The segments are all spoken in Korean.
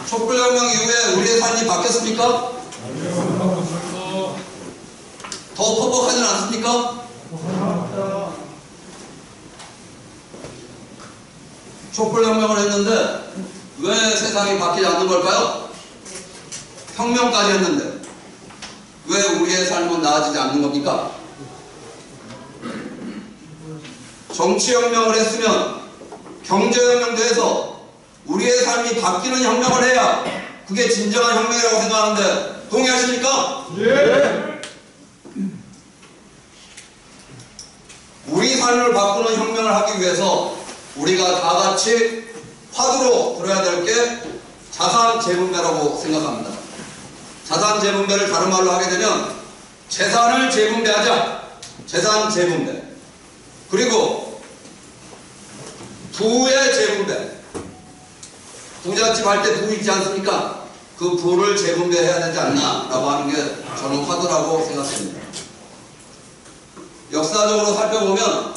촛불혁명 이후에 우리의 삶이 바뀌었습니까? 더 퍽퍽하진 않습니까? 촛불혁명을 했는데 왜 세상이 바뀌지 않는 걸까요? 혁명까지 했는데 왜 우리의 삶은 나아지지 않는 겁니까? 정치혁명을 했으면 경제혁명도 해서 우리의 삶이 바뀌는 혁명을 해야 그게 진정한 혁명이라고 생각하는데 동의하십니까? 예. 우리 삶을 바꾸는 혁명을 하기 위해서 우리가 다 같이 화두로 들어야 될 게 자산재분배라고 생각합니다. 자산재분배를 다른 말로 하게 되면 재산을 재분배하자. 재산재분배. 그리고 부의 재분배. 부잣집 할 때 부 있지 않습니까? 그 부를 재분배해야 되지 않나 라고 하는 게 저는 화두라고 생각합니다. 역사적으로 살펴보면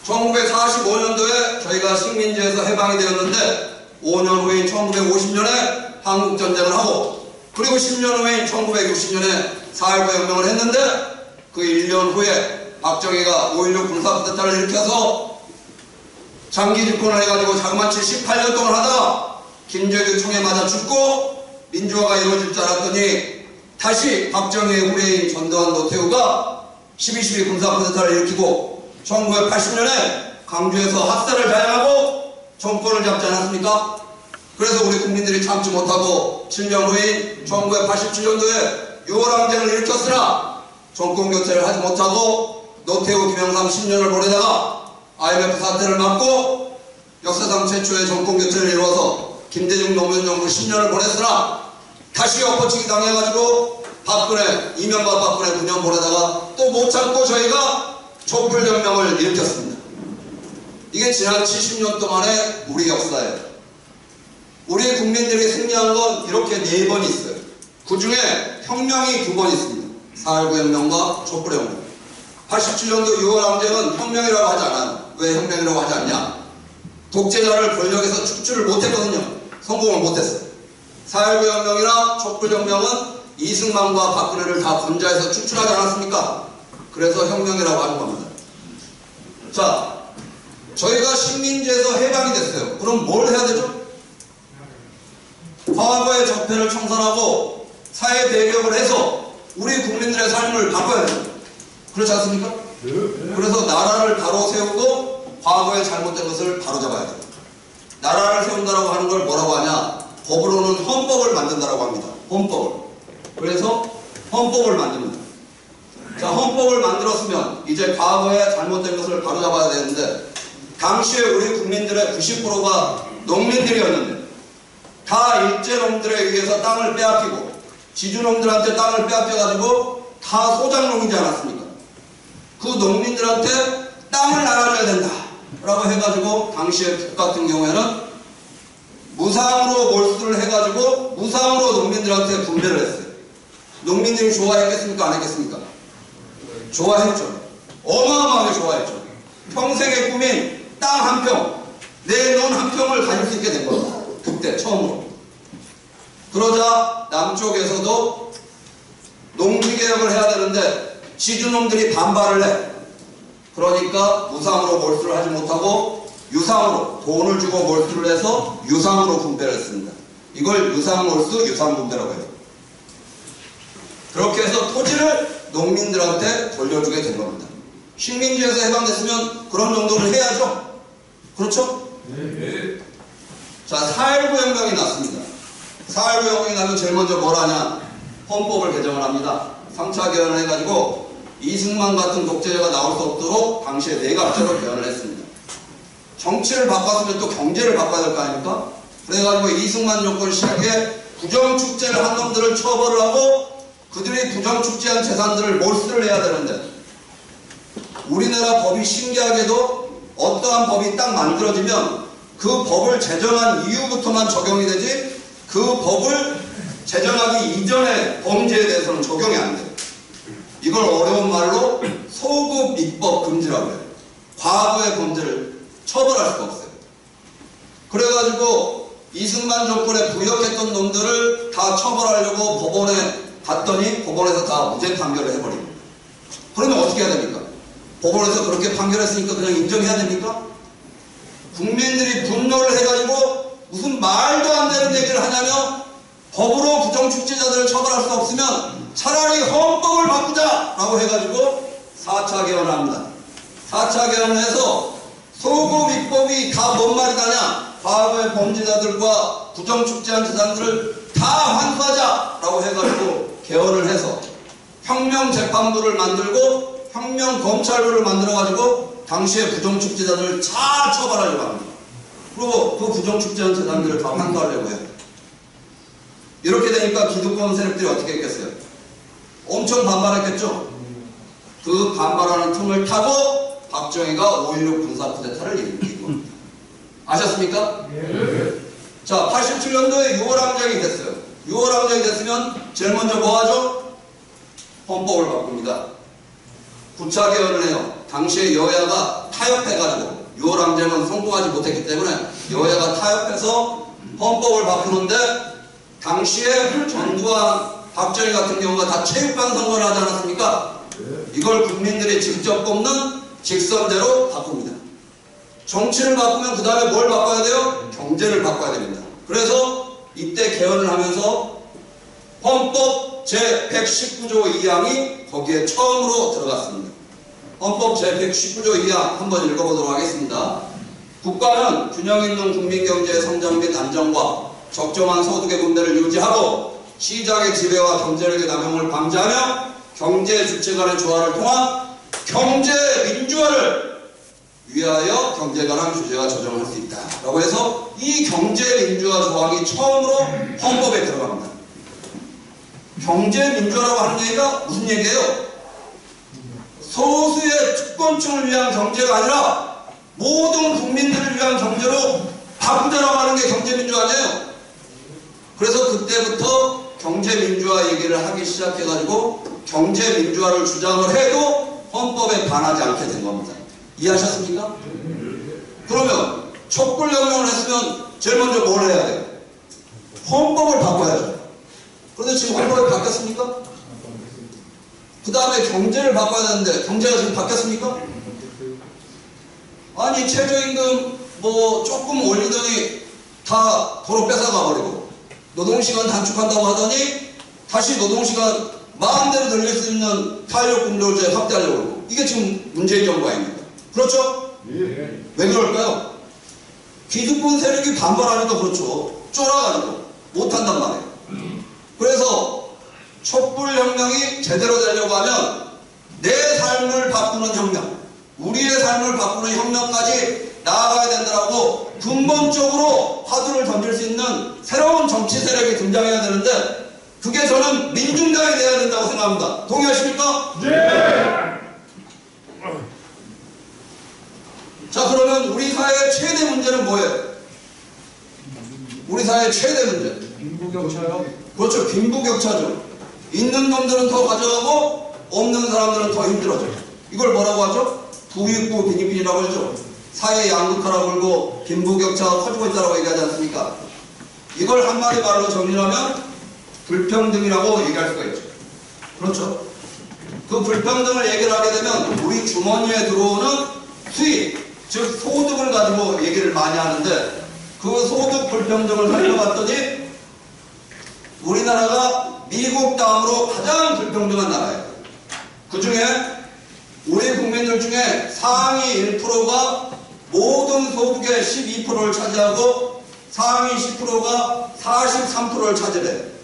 1945년도에 저희가 식민지에서 해방이 되었는데 5년 후인 1950년에 한국전쟁을 하고 그리고 10년 후인 1960년에 4.19 혁명을 했는데 그 1년 후에 박정희가 5.16 군사쿠데타를 일으켜서 장기 집권을 해가지고 자그마치 18년 동안 하다가 김정일 총에 맞아 죽고 민주화가 이루어질 줄 알았더니 다시 박정희의 후예인 전두환 노태우가 12.12 군사쿠데타를 일으키고 1980년에 강주에서 학살을 자행하고 정권을 잡지 않았습니까? 그래서 우리 국민들이 참지 못하고 7년 후인 1987년도에 6.25항쟁을 일으켰으나 정권 교체를 하지 못하고 노태우, 김영삼 10년을 보내다가 IMF 사태를 맞고 역사상 최초의 정권 교체를 이루어서 김대중 노무현 정부 10년을 보냈으나 다시 엎어치기 당해가지고 이명박 박근혜 9년 보내다가 또 못 참고 저희가 촛불혁명을 일으켰습니다. 이게 지난 70년 동안의 우리 역사예요. 우리 국민들이 승리한 건 이렇게 4번 있어요. 그 중에 혁명이 2번 있습니다. 4.19 혁명과 촛불혁명. 87년도 6.25항쟁은 혁명이라고 하지 않아요. 왜 혁명이라고 하지 않냐? 독재자를 권력에서 축출을 못했거든요. 성공을 못했어요. 4.19 혁명이나 촛불혁명은 이승만과 박근혜를 다 군자에서 축출하지 않았습니까? 그래서 혁명이라고 하는 겁니다. 자, 저희가 식민지에서 해방이 됐어요. 그럼 뭘 해야 되죠? 과거의 적폐를 청산하고 사회 대격을 해서 우리 국민들의 삶을 바꿔야 돼요. 그렇지 않습니까? 그래서 나라를 바로 세우고 과거에 잘못된 것을 바로 잡아야 돼요. 나라를 세운다라고 하는 걸 뭐라고 하냐? 법으로는 헌법을 만든다라고 합니다. 헌법을. 그래서 헌법을 만듭니다. 자, 헌법을 만들었으면 이제 과거에 잘못된 것을 바로잡아야 되는데 당시에 우리 국민들의 90%가 농민들이었는데 다 일제놈들에 의해서 땅을 빼앗기고 지주놈들한테 땅을 빼앗겨가지고 다 소작농이지 않았습니까? 그 농민들한테 땅을 나눠줘야 된다 라고 해가지고 당시에 북 같은 경우에는 무상으로 몰수를 해가지고 무상으로 농민들한테 분배를 했어요. 농민들이 좋아했겠습니까? 안 했겠습니까? 좋아했죠. 어마어마하게 좋아했죠. 평생의 꿈인 땅 한 평, 내 논 한 평을 가질 수 있게 된 거예요. 그때 처음으로. 그러자 남쪽에서도 농지개혁을 해야 되는데 지주놈들이 반발을 해. 그러니까 무상으로 몰수를 하지 못하고 유상으로 돈을 주고 몰수를 해서 유상으로 분배를 했습니다. 이걸 유상몰수, 유상분배라고 해요. 그렇게 해서 토지를 농민들한테 돌려주게 된 겁니다. 식민지에서 해방됐으면 그런 정도는 해야죠. 그렇죠? 네. 자, 4.19 혁명이 났습니다. 4.19 혁명이 나면 제일 먼저 뭘 하냐? 헌법을 개정을 합니다. 3차 개헌을 해가지고 이승만 같은 독재자가 나올 수 없도록 당시에 내각제로 개헌을 했습니다. 정치를 바꿨으면 또 경제를 바꿔야 될 거 아닙니까? 그래가지고 이승만 정권 시작에 부정축제를 한 놈들을 처벌을 하고 그들이 부정축제한 재산들을 몰수를 해야 되는데 우리나라 법이 신기하게도 어떠한 법이 딱 만들어지면 그 법을 제정한 이후부터만 적용이 되지 그 법을 제정하기 이전의 범죄에 대해서는 적용이 안 돼요. 이걸 어려운 말로 소급 입법 금지라고 해요. 과거의 범죄를 처벌할 수가 없어요. 그래가지고 이승만 정권에 부역했던 놈들을 다 처벌하려고 법원에 갔더니 법원에서 다 무죄 판결을 해버립니다. 그러면 어떻게 해야 됩니까? 법원에서 그렇게 판결했으니까 그냥 인정해야 됩니까? 국민들이 분노를 해가지고 무슨 말도 안 되는 얘기를 하냐면 법으로 부정축제자들을 처벌할 수 없으면 차라리 헌법을 바꾸자라고 해가지고 4차 개헌을 합니다. 4차 개헌을 해서 소급 입법이 다 뭔 말이다냐, 과거의 범죄자들과 부정축제한 재산들을 다 환수하자라고 해가지고 개헌을 해서 혁명재판부를 만들고 혁명검찰부를 만들어가지고 당시의 부정축제자들을 잘 처벌하려고 합니다. 그리고 그 부정축제한 재산들을 다 환수하려고 해요. 이렇게 되니까 기득권 세력들이 어떻게 했겠어요? 엄청 반발했겠죠? 그 반발하는 틈을 타고 박정희가 5.16 군사 쿠데타를 일으킨 겁니다. 아셨습니까? 네. 자, 87년도에 6월 항쟁이 됐어요. 6월 항쟁이 됐으면 제일 먼저 뭐 하죠? 헌법을 바꿉니다. 9차 개헌을 해요. 당시에 여야가 타협해가지고 6월 항쟁은 성공하지 못했기 때문에 여야가 타협해서 헌법을 바꾸는데 당시에 전두환, 박정희 같은 경우가 다 체육관 선거를 하지 않았습니까? 이걸 국민들이 직접 뽑는 직선제로 바꿉니다. 정치를 바꾸면 그 다음에 뭘 바꿔야 돼요? 경제를 바꿔야 됩니다. 그래서 이때 개헌을 하면서 헌법 제119조 2항이 거기에 처음으로 들어갔습니다. 헌법 제119조 2항 한번 읽어보도록 하겠습니다. 국가는 균형 있는 국민경제의 성장 및 안정과 적정한 소득의 분배를 유지하고 시장의 지배와 경제력의 남용을 방지하며 경제 주체 간의 조화를 통한 경제 민주화를 위하여 경제에 관한 규제와 조정할 수 있다 라고 해서 이 경제 민주화 조항이 처음으로 헌법에 들어갑니다. 경제 민주화라고 하는 얘기가 무슨 얘기예요? 소수의 특권층을 위한 경제가 아니라 모든 국민들을 위한 경제로 바꾸자라고 하는 게 경제 민주화 아니에요? 그래서 그때부터 경제 민주화 얘기를 하기 시작해가지고 경제 민주화를 주장을 해도 헌법에 반하지 않게 된 겁니다. 이해하셨습니까? 그러면 촛불혁명을 했으면 제일 먼저 뭘 해야 돼요? 헌법을 바꿔야죠. 그런데 지금 헌법이 바뀌었습니까? 그 다음에 경제를 바꿔야 되는데 경제가 지금 바뀌었습니까? 아니 최저임금 뭐 조금 올리더니 다 도로 뺏어가 버리고 노동시간 단축한다고 하더니 다시 노동시간 마음대로 늘릴 수 있는 탄력근로제 확대하려고 그러고 이게 지금 문재인 정부 아닙니까? 그렇죠? 예. 왜 그럴까요? 기득권 세력이 반발하니까 그렇죠. 쫄아가지고 못한단 말이에요. 그래서 촛불혁명이 제대로 되려고 하면 내 삶을 바꾸는 혁명, 우리의 삶을 바꾸는 혁명까지 나아가야 된다고 근본적으로 화두를 던질 수 있는 새로운 정치 세력이 등장해야 되는데 그게 저는 민중당이 돼야 된다고 생각합니다. 동의하십니까? 네! 자, 그러면 우리 사회의 최대 문제는 뭐예요? 우리 사회의 최대 문제. 빈부격차요? 그렇죠. 빈부격차죠. 있는 놈들은 더 가져가고 없는 사람들은 더 힘들어져. 이걸 뭐라고 하죠? 부익부 빈익빈이라고 하죠. 사회 양극화라고 그러고 빈부격차가 커지고 있다고 얘기하지 않습니까? 이걸 한마디 말로 정리하면 불평등이라고 얘기할 수가 있죠. 그렇죠. 그 불평등을 얘기를 하게 되면 우리 주머니에 들어오는 수입, 즉 소득을 가지고 얘기를 많이 하는데 그 소득 불평등을 살펴봤더니 우리나라가 미국 다음으로 가장 불평등한 나라예요. 그 중에 우리 국민들 중에 상위 1%가 모든 소득의 12%를 차지하고 상위 10%가 43%를 차지해요.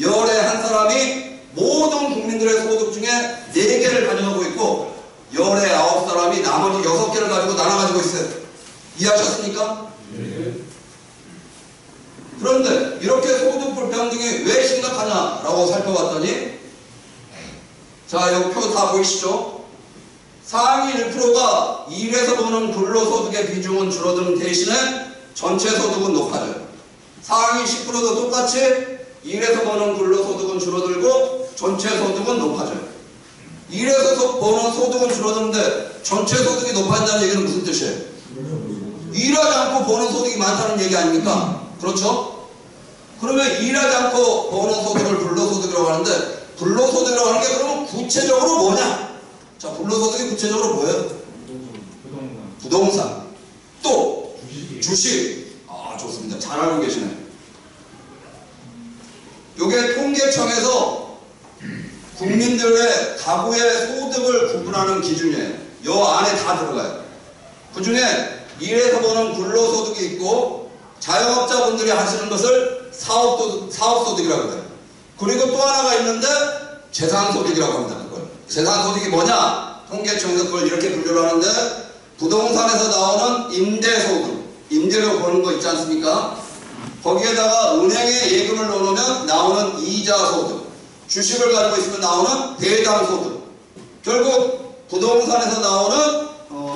열에 한 사람이 모든 국민들의 소득 중에 4개를 가져가고 있고 열에 9사람이 나머지 6개를 가지고 나눠가지고 있어요. 이해하셨습니까? 네. 그런데 이렇게 소득 불평등이 왜 심각하냐라고 살펴봤더니 자, 여기 표 다 보이시죠? 상위 1%가 일해서 버는 근로소득의 비중은 줄어드는 대신에 전체 소득은 높아져요. 상위 10%도 똑같이 일해서 버는 근로소득은 줄어들고 전체 소득은 높아져요. 일해서 버는 소득은 줄어드는데 전체 소득이 높아진다는 얘기는 무슨 뜻이에요? 일하지 않고 버는 소득이 많다는 얘기 아닙니까? 그렇죠? 그러면 일하지 않고 버는 소득을 불로소득이라고 하는데, 불로소득이라고 하는 게 그러면 구체적으로 뭐냐? 자, 불로소득이 구체적으로 뭐예요? 부동산. 또 주식. 아, 좋습니다. 잘 알고 계시네. 요게 통계청에서 국민들의 가구의 소득을 구분하는 기준이에요. 요 안에 다 들어가요. 그 중에 일해서 버는 근로소득이 있고, 자영업자분들이 하시는 것을 사업소득이라고 해요. 그리고 또 하나가 있는데 재산소득이라고 합니다. 그걸. 재산소득이 뭐냐? 통계청에서 그걸 이렇게 분류를 하는데, 부동산에서 나오는 임대소득, 임대료 버는 거 있지 않습니까? 거기에다가 은행에 예금을 넣어놓으면 나오는 이자소득, 주식을 가지고 있으면 나오는 배당소득, 결국 부동산에서 나오는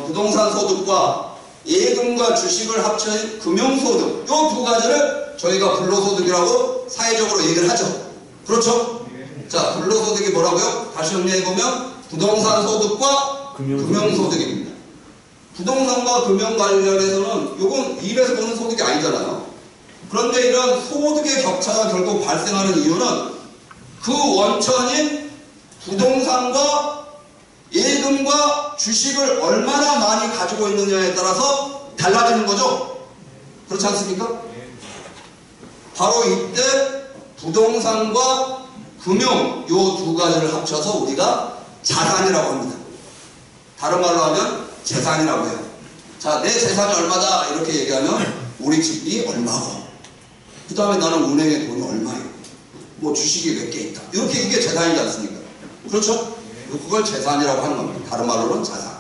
부동산 소득과 예금과 주식을 합친 금융소득, 이 두 가지를 저희가 불로소득이라고 사회적으로 얘기를 하죠. 그렇죠? 자, 불로소득이 뭐라고요? 다시 정리해보면 부동산 소득과 금융소득입니다. 부동산과 금융 관련해서는 이건 일에서 버는 소득이 아니잖아요. 그런데 이런 소득의 격차가 결국 발생하는 이유는 그 원천인 부동산과 예금과 주식을 얼마나 많이 가지고 있느냐에 따라서 달라지는 거죠. 그렇지 않습니까? 바로 이때 부동산과 금융 요 두 가지를 합쳐서 우리가 자산이라고 합니다. 다른 말로 하면 재산이라고 해요. 자, 내 재산이 얼마다 이렇게 얘기하면 우리 집이 얼마고, 그 다음에 나는 은행에 돈이 얼마이고, 뭐 주식이 몇 개 있다, 이렇게 이게 재산이지 않습니까? 그렇죠? 그걸 재산이라고 하는 겁니다. 다른 말로는 자산.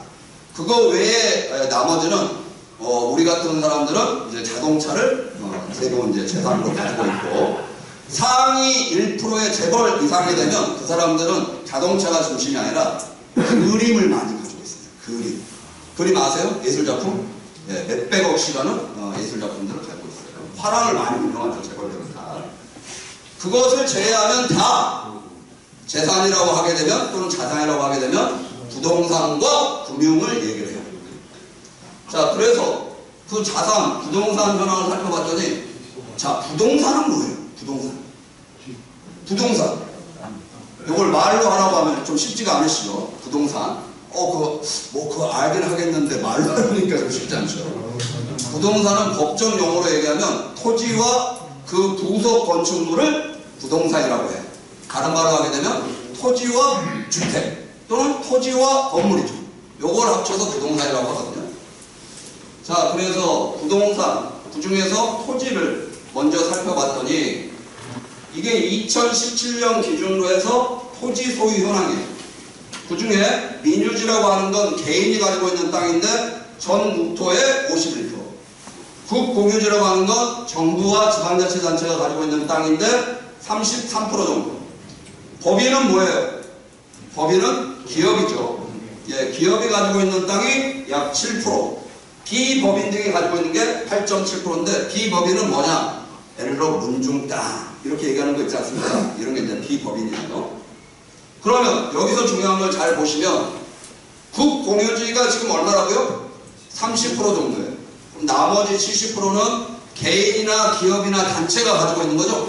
그거 외에 나머지는 우리 같은 사람들은 이제 자동차를 대부분 이제 재산으로 가지고 있고, 상위 1%의 재벌 이상이 되면 그 사람들은 자동차가 중심이 아니라 그림을 많이 가지고 있습니다. 그림 아세요? 예술작품? 네, 몇백억 시간은 예술작품들을 가지고 있어요. 화랑을 많이 운영하죠, 재벌들은 다. 그것을 제외하면 다 재산이라고 하게 되면, 또는 자산이라고 하게 되면 부동산과 금융을 얘기를 해요. 자, 그래서 그 자산, 부동산 현황을 살펴봤더니, 자, 부동산은 뭐예요? 부동산. 이걸 말로 하라고 하면 좀 쉽지가 않으시죠? 부동산. 그거 알긴 하겠는데 말로 하니까 좀 쉽지 않죠. 부동산은 법정 용어로 얘기하면 토지와 그 부속 건축물을 부동산이라고 해요. 다른 말로 하게 되면 토지와 주택 또는 토지와 건물이죠. 요걸 합쳐서 부동산이라고 하거든요. 자, 그래서 부동산, 그 중에서 토지를 먼저 살펴봤더니 이게 2017년 기준으로 해서 토지 소유 현황이에요. 그 중에 민유지라고 하는 건 개인이 가지고 있는 땅인데 전 국토의 51%, 국공유지라고 하는 건 정부와 지방자치단체가 가지고 있는 땅인데 33% 정도. 법인은 뭐예요? 법인은 기업이죠. 예, 기업이 가지고 있는 땅이 약 7%, 비법인들이 가지고 있는 게 8.7%인데 비법인은 뭐냐? 예를 들어 문중 땅 이렇게 얘기하는 거 있지 않습니까? 이런 게 이제 비법인이에요. 그러면 여기서 중요한 걸 잘 보시면 국공유지가 지금 얼마라고요? 30% 정도예요. 그럼 나머지 70%는 개인이나 기업이나 단체가 가지고 있는 거죠?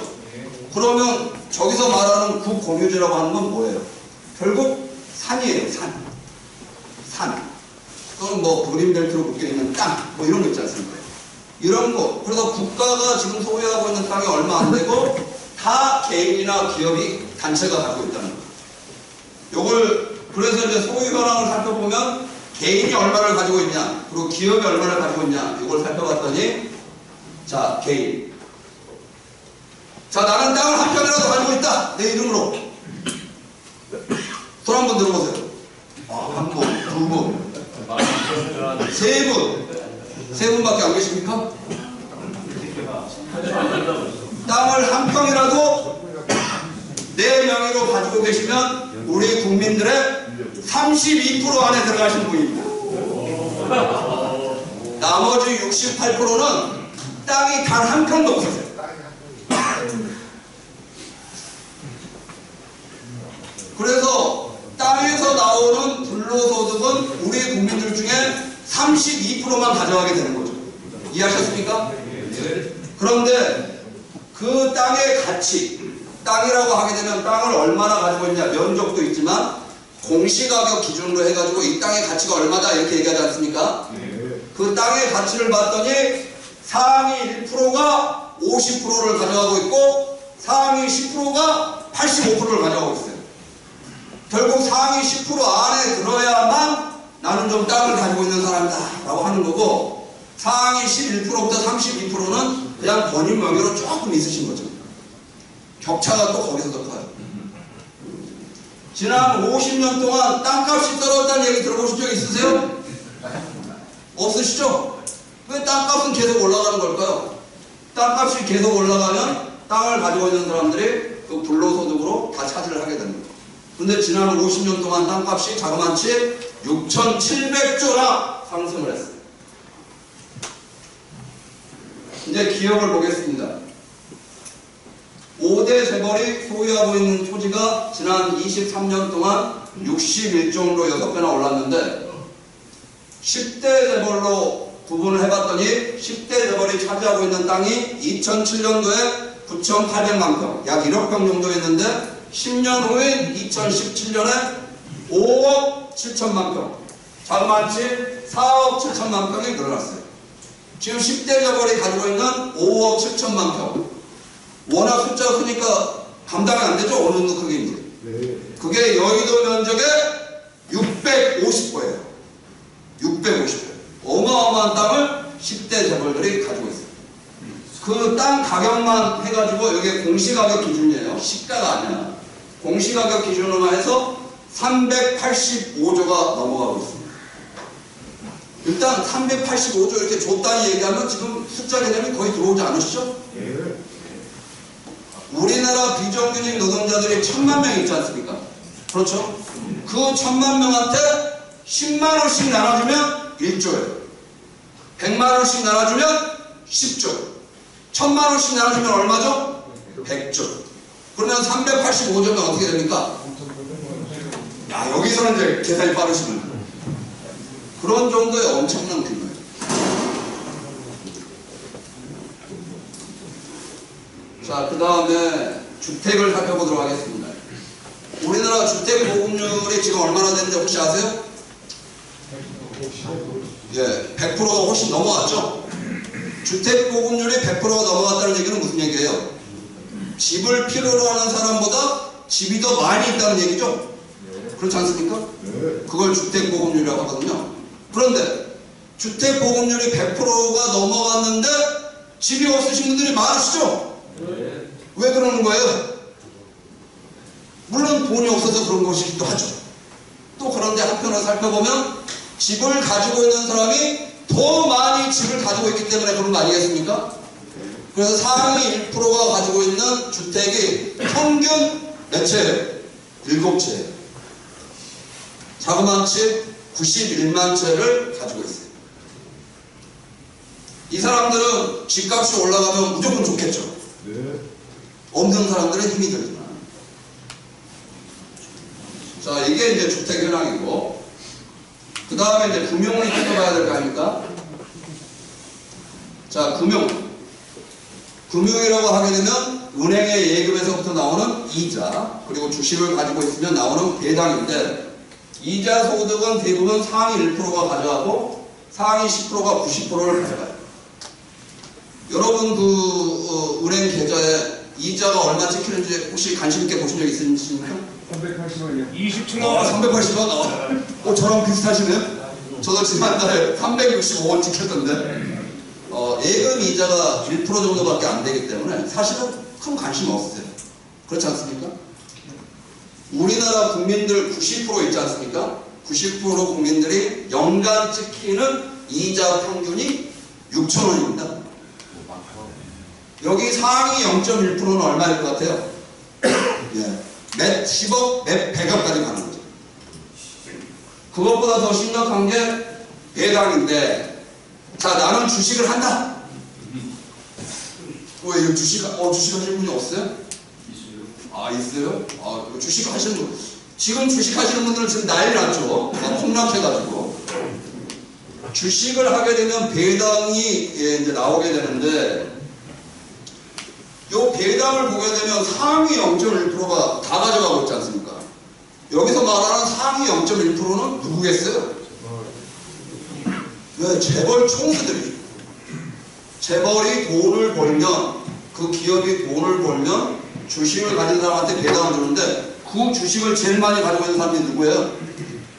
그러면 저기서 말하는 국공유지라고 하는 건 뭐예요? 결국 산이에요. 산. 또는 뭐 그린벨트로 묶여있는 땅, 뭐 이런 거 있지 않습니까? 이런 거. 그래서 국가가 지금 소유하고 있는 땅이 얼마 안 되고 다 개인이나 기업이, 단체가 가지고 있다는 거예요. 요걸 그래서 이제 소유 현황을 살펴보면 개인이 얼마를 가지고 있냐, 그리고 기업이 얼마를 가지고 있냐, 이걸 살펴봤더니, 자, 개인. 자, 나는 땅을 한 평이라도 가지고 있다, 내 이름으로. 손 한번 들어보세요. 한 분, 두 분, 세 분. 세 분밖에 안 계십니까? 땅을 한 평이라도 내 명의로 가지고 계시면 우리 국민들의 32% 안에 들어가신 분입니다. 나머지 68%는 땅이 단 한 평도 없으세요. 그래서 땅에서 나오는 불로소득은 우리 국민들 중에 32%만 가져가게 되는 거죠. 이해하셨습니까? 그런데 그 땅의 가치, 땅이라고 하게 되면 땅을 얼마나 가지고 있냐, 면적도 있지만 공시가격 기준으로 해가지고 이 땅의 가치가 얼마다 이렇게 얘기하지 않습니까? 그 땅의 가치를 봤더니 상위 1%가 50%를 가져가고 있고 상위 10%가 85%를 가져가고 있어요. 결국 상위 10% 안에 들어야만 나는 좀 땅을 가지고 있는 사람이다 라고 하는 거고, 상위 11%부터 32%는 그냥 본인 명의로 조금 있으신 거죠. 격차가 또 거기서 더 커요. 지난 50년 동안 땅값이 떨어졌다는 얘기 들어보신 적 있으세요? 없으시죠? 왜 땅값은 계속 올라가는 걸까요? 땅값이 계속 올라가면 땅을 가지고 있는 사람들이 그 불로소득으로 다 차지를 하게 되는 거예요. 근데 지난 50년 동안 땅값이 자그마치 6,700조나 상승을 했어요. 이제 기업을 보겠습니다. 5대 재벌이 소유하고 있는 토지가 지난 23년 동안 61종으로 6배나 올랐는데 10대 재벌로 구분을 해봤더니 10대 재벌이 차지하고 있는 땅이 2007년도에 9,800만 평, 약 1억 평 정도 했는데 10년 후인 2017년에 5억 7천만 평, 자그마치 4억 7천만 평이 늘어났어요. 지금 10대 재벌이 가지고 있는 5억 7천만 평, 워낙 숫자가 크니까 감당이 안 되죠? 어느 정도 크기인지. 그게 여의도 면적의 650배예요. 650배. 어마어마한 땅을 10대 재벌들이 가지고 있어요. 그 땅 가격만 해가지고 여기 공시가격 기준이에요. 시가가 아니야. 공시가격 기준으로만 해서 385조가 넘어가고 있습니다. 일단 385조 이렇게 줬다니 얘기하면 지금 숫자 개념이 거의 들어오지 않으시죠? 우리나라 비정규직 노동자들이 1,000만 명 있지 않습니까? 그렇죠? 그 1,000만 명한테 10만 원씩 나눠주면 1조예요. 100만 원씩 나눠주면 10조. 1,000만 원씩 나눠주면 얼마죠? 100조. 그러면 385조면 어떻게 됩니까? 야, 여기서는 이제 계산이 빠르시면 그런 정도의 엄청난 규모예요. 자, 그 다음에 주택을 살펴보도록 하겠습니다. 우리나라 주택 보급률이 지금 얼마나 되는지 혹시 아세요? 예, 100%가 훨씬 넘어갔죠? 주택 보급률이 100%가 넘어갔다는 얘기는 무슨 얘기예요? 집을 필요로 하는 사람보다 집이 더 많이 있다는 얘기죠? 그렇지 않습니까? 그걸 주택 보급률이라고 하거든요. 그런데 주택 보급률이 100%가 넘어갔는데 집이 없으신 분들이 많으시죠? 왜 그러는 거예요? 물론 돈이 없어서 그런 것이기도 하죠. 또 그런데 한편으로 살펴보면 집을 가지고 있는 사람이 더 많이 집을 가지고 있기 때문에 그런 거 아니겠습니까? 그래서 상위 1%가 가지고 있는 주택이 평균 몇 채예요? 7채예요. 자그마치 91만 채를 가지고 있어요. 이 사람들은 집값이 올라가면 무조건 좋겠죠. 없는 사람들은 힘이 들지만. 자, 이게 이제 주택 현황이고, 그 다음에 이제 금융을 살펴봐야 될 거 아닙니까? 자, 금융이라고 하게 되면 은행의 예금에서부터 나오는 이자, 그리고 주식을 가지고 있으면 나오는 배당인데, 이자 소득은 대부분 상위 1%가 가져가고 상위 10%가 90%를 가져가요. 여러분 은행 계좌에 이자가 얼마 찍히는지 혹시 관심 있게 보신 적 있으십니까? 380원이요. 27원. 380원? 저랑 비슷하시네요? 저도 지난달에 365원 찍혔던데, 예금 이자가 1% 정도밖에 안 되기 때문에 사실은 큰 관심 없으세요. 그렇지 않습니까? 우리나라 국민들 90% 있지 않습니까? 90% 국민들이 연간 찍히는 이자 평균이 6,000원입니다. 여기 상위 0.1%는 얼마일 것 같아요? 예. 몇 10억, 몇 100억까지 가는 거죠. 그것보다 더 심각한 게 배당인데, 자, 나는 주식을 한다. 왜 이거 주식 하시는 분이 없어요? 아, 있어요? 주식 하시는 분. 지금 주식 하시는 분들은 지금 난리 났죠. 폭락해가지고. 주식을 하게 되면 배당이 이제 나오게 되는데, 요 배당을 보게 되면 상위 0.1%가 다 가져가고 있지 않습니까? 여기서 말하는 상위 0.1%는 누구겠어요? 네, 재벌 총수들이죠. 재벌이 돈을 벌면, 그 기업이 돈을 벌면 주식을 가진 사람한테 배당을 주는데, 그 주식을 제일 많이 가지고 있는 사람이 누구예요?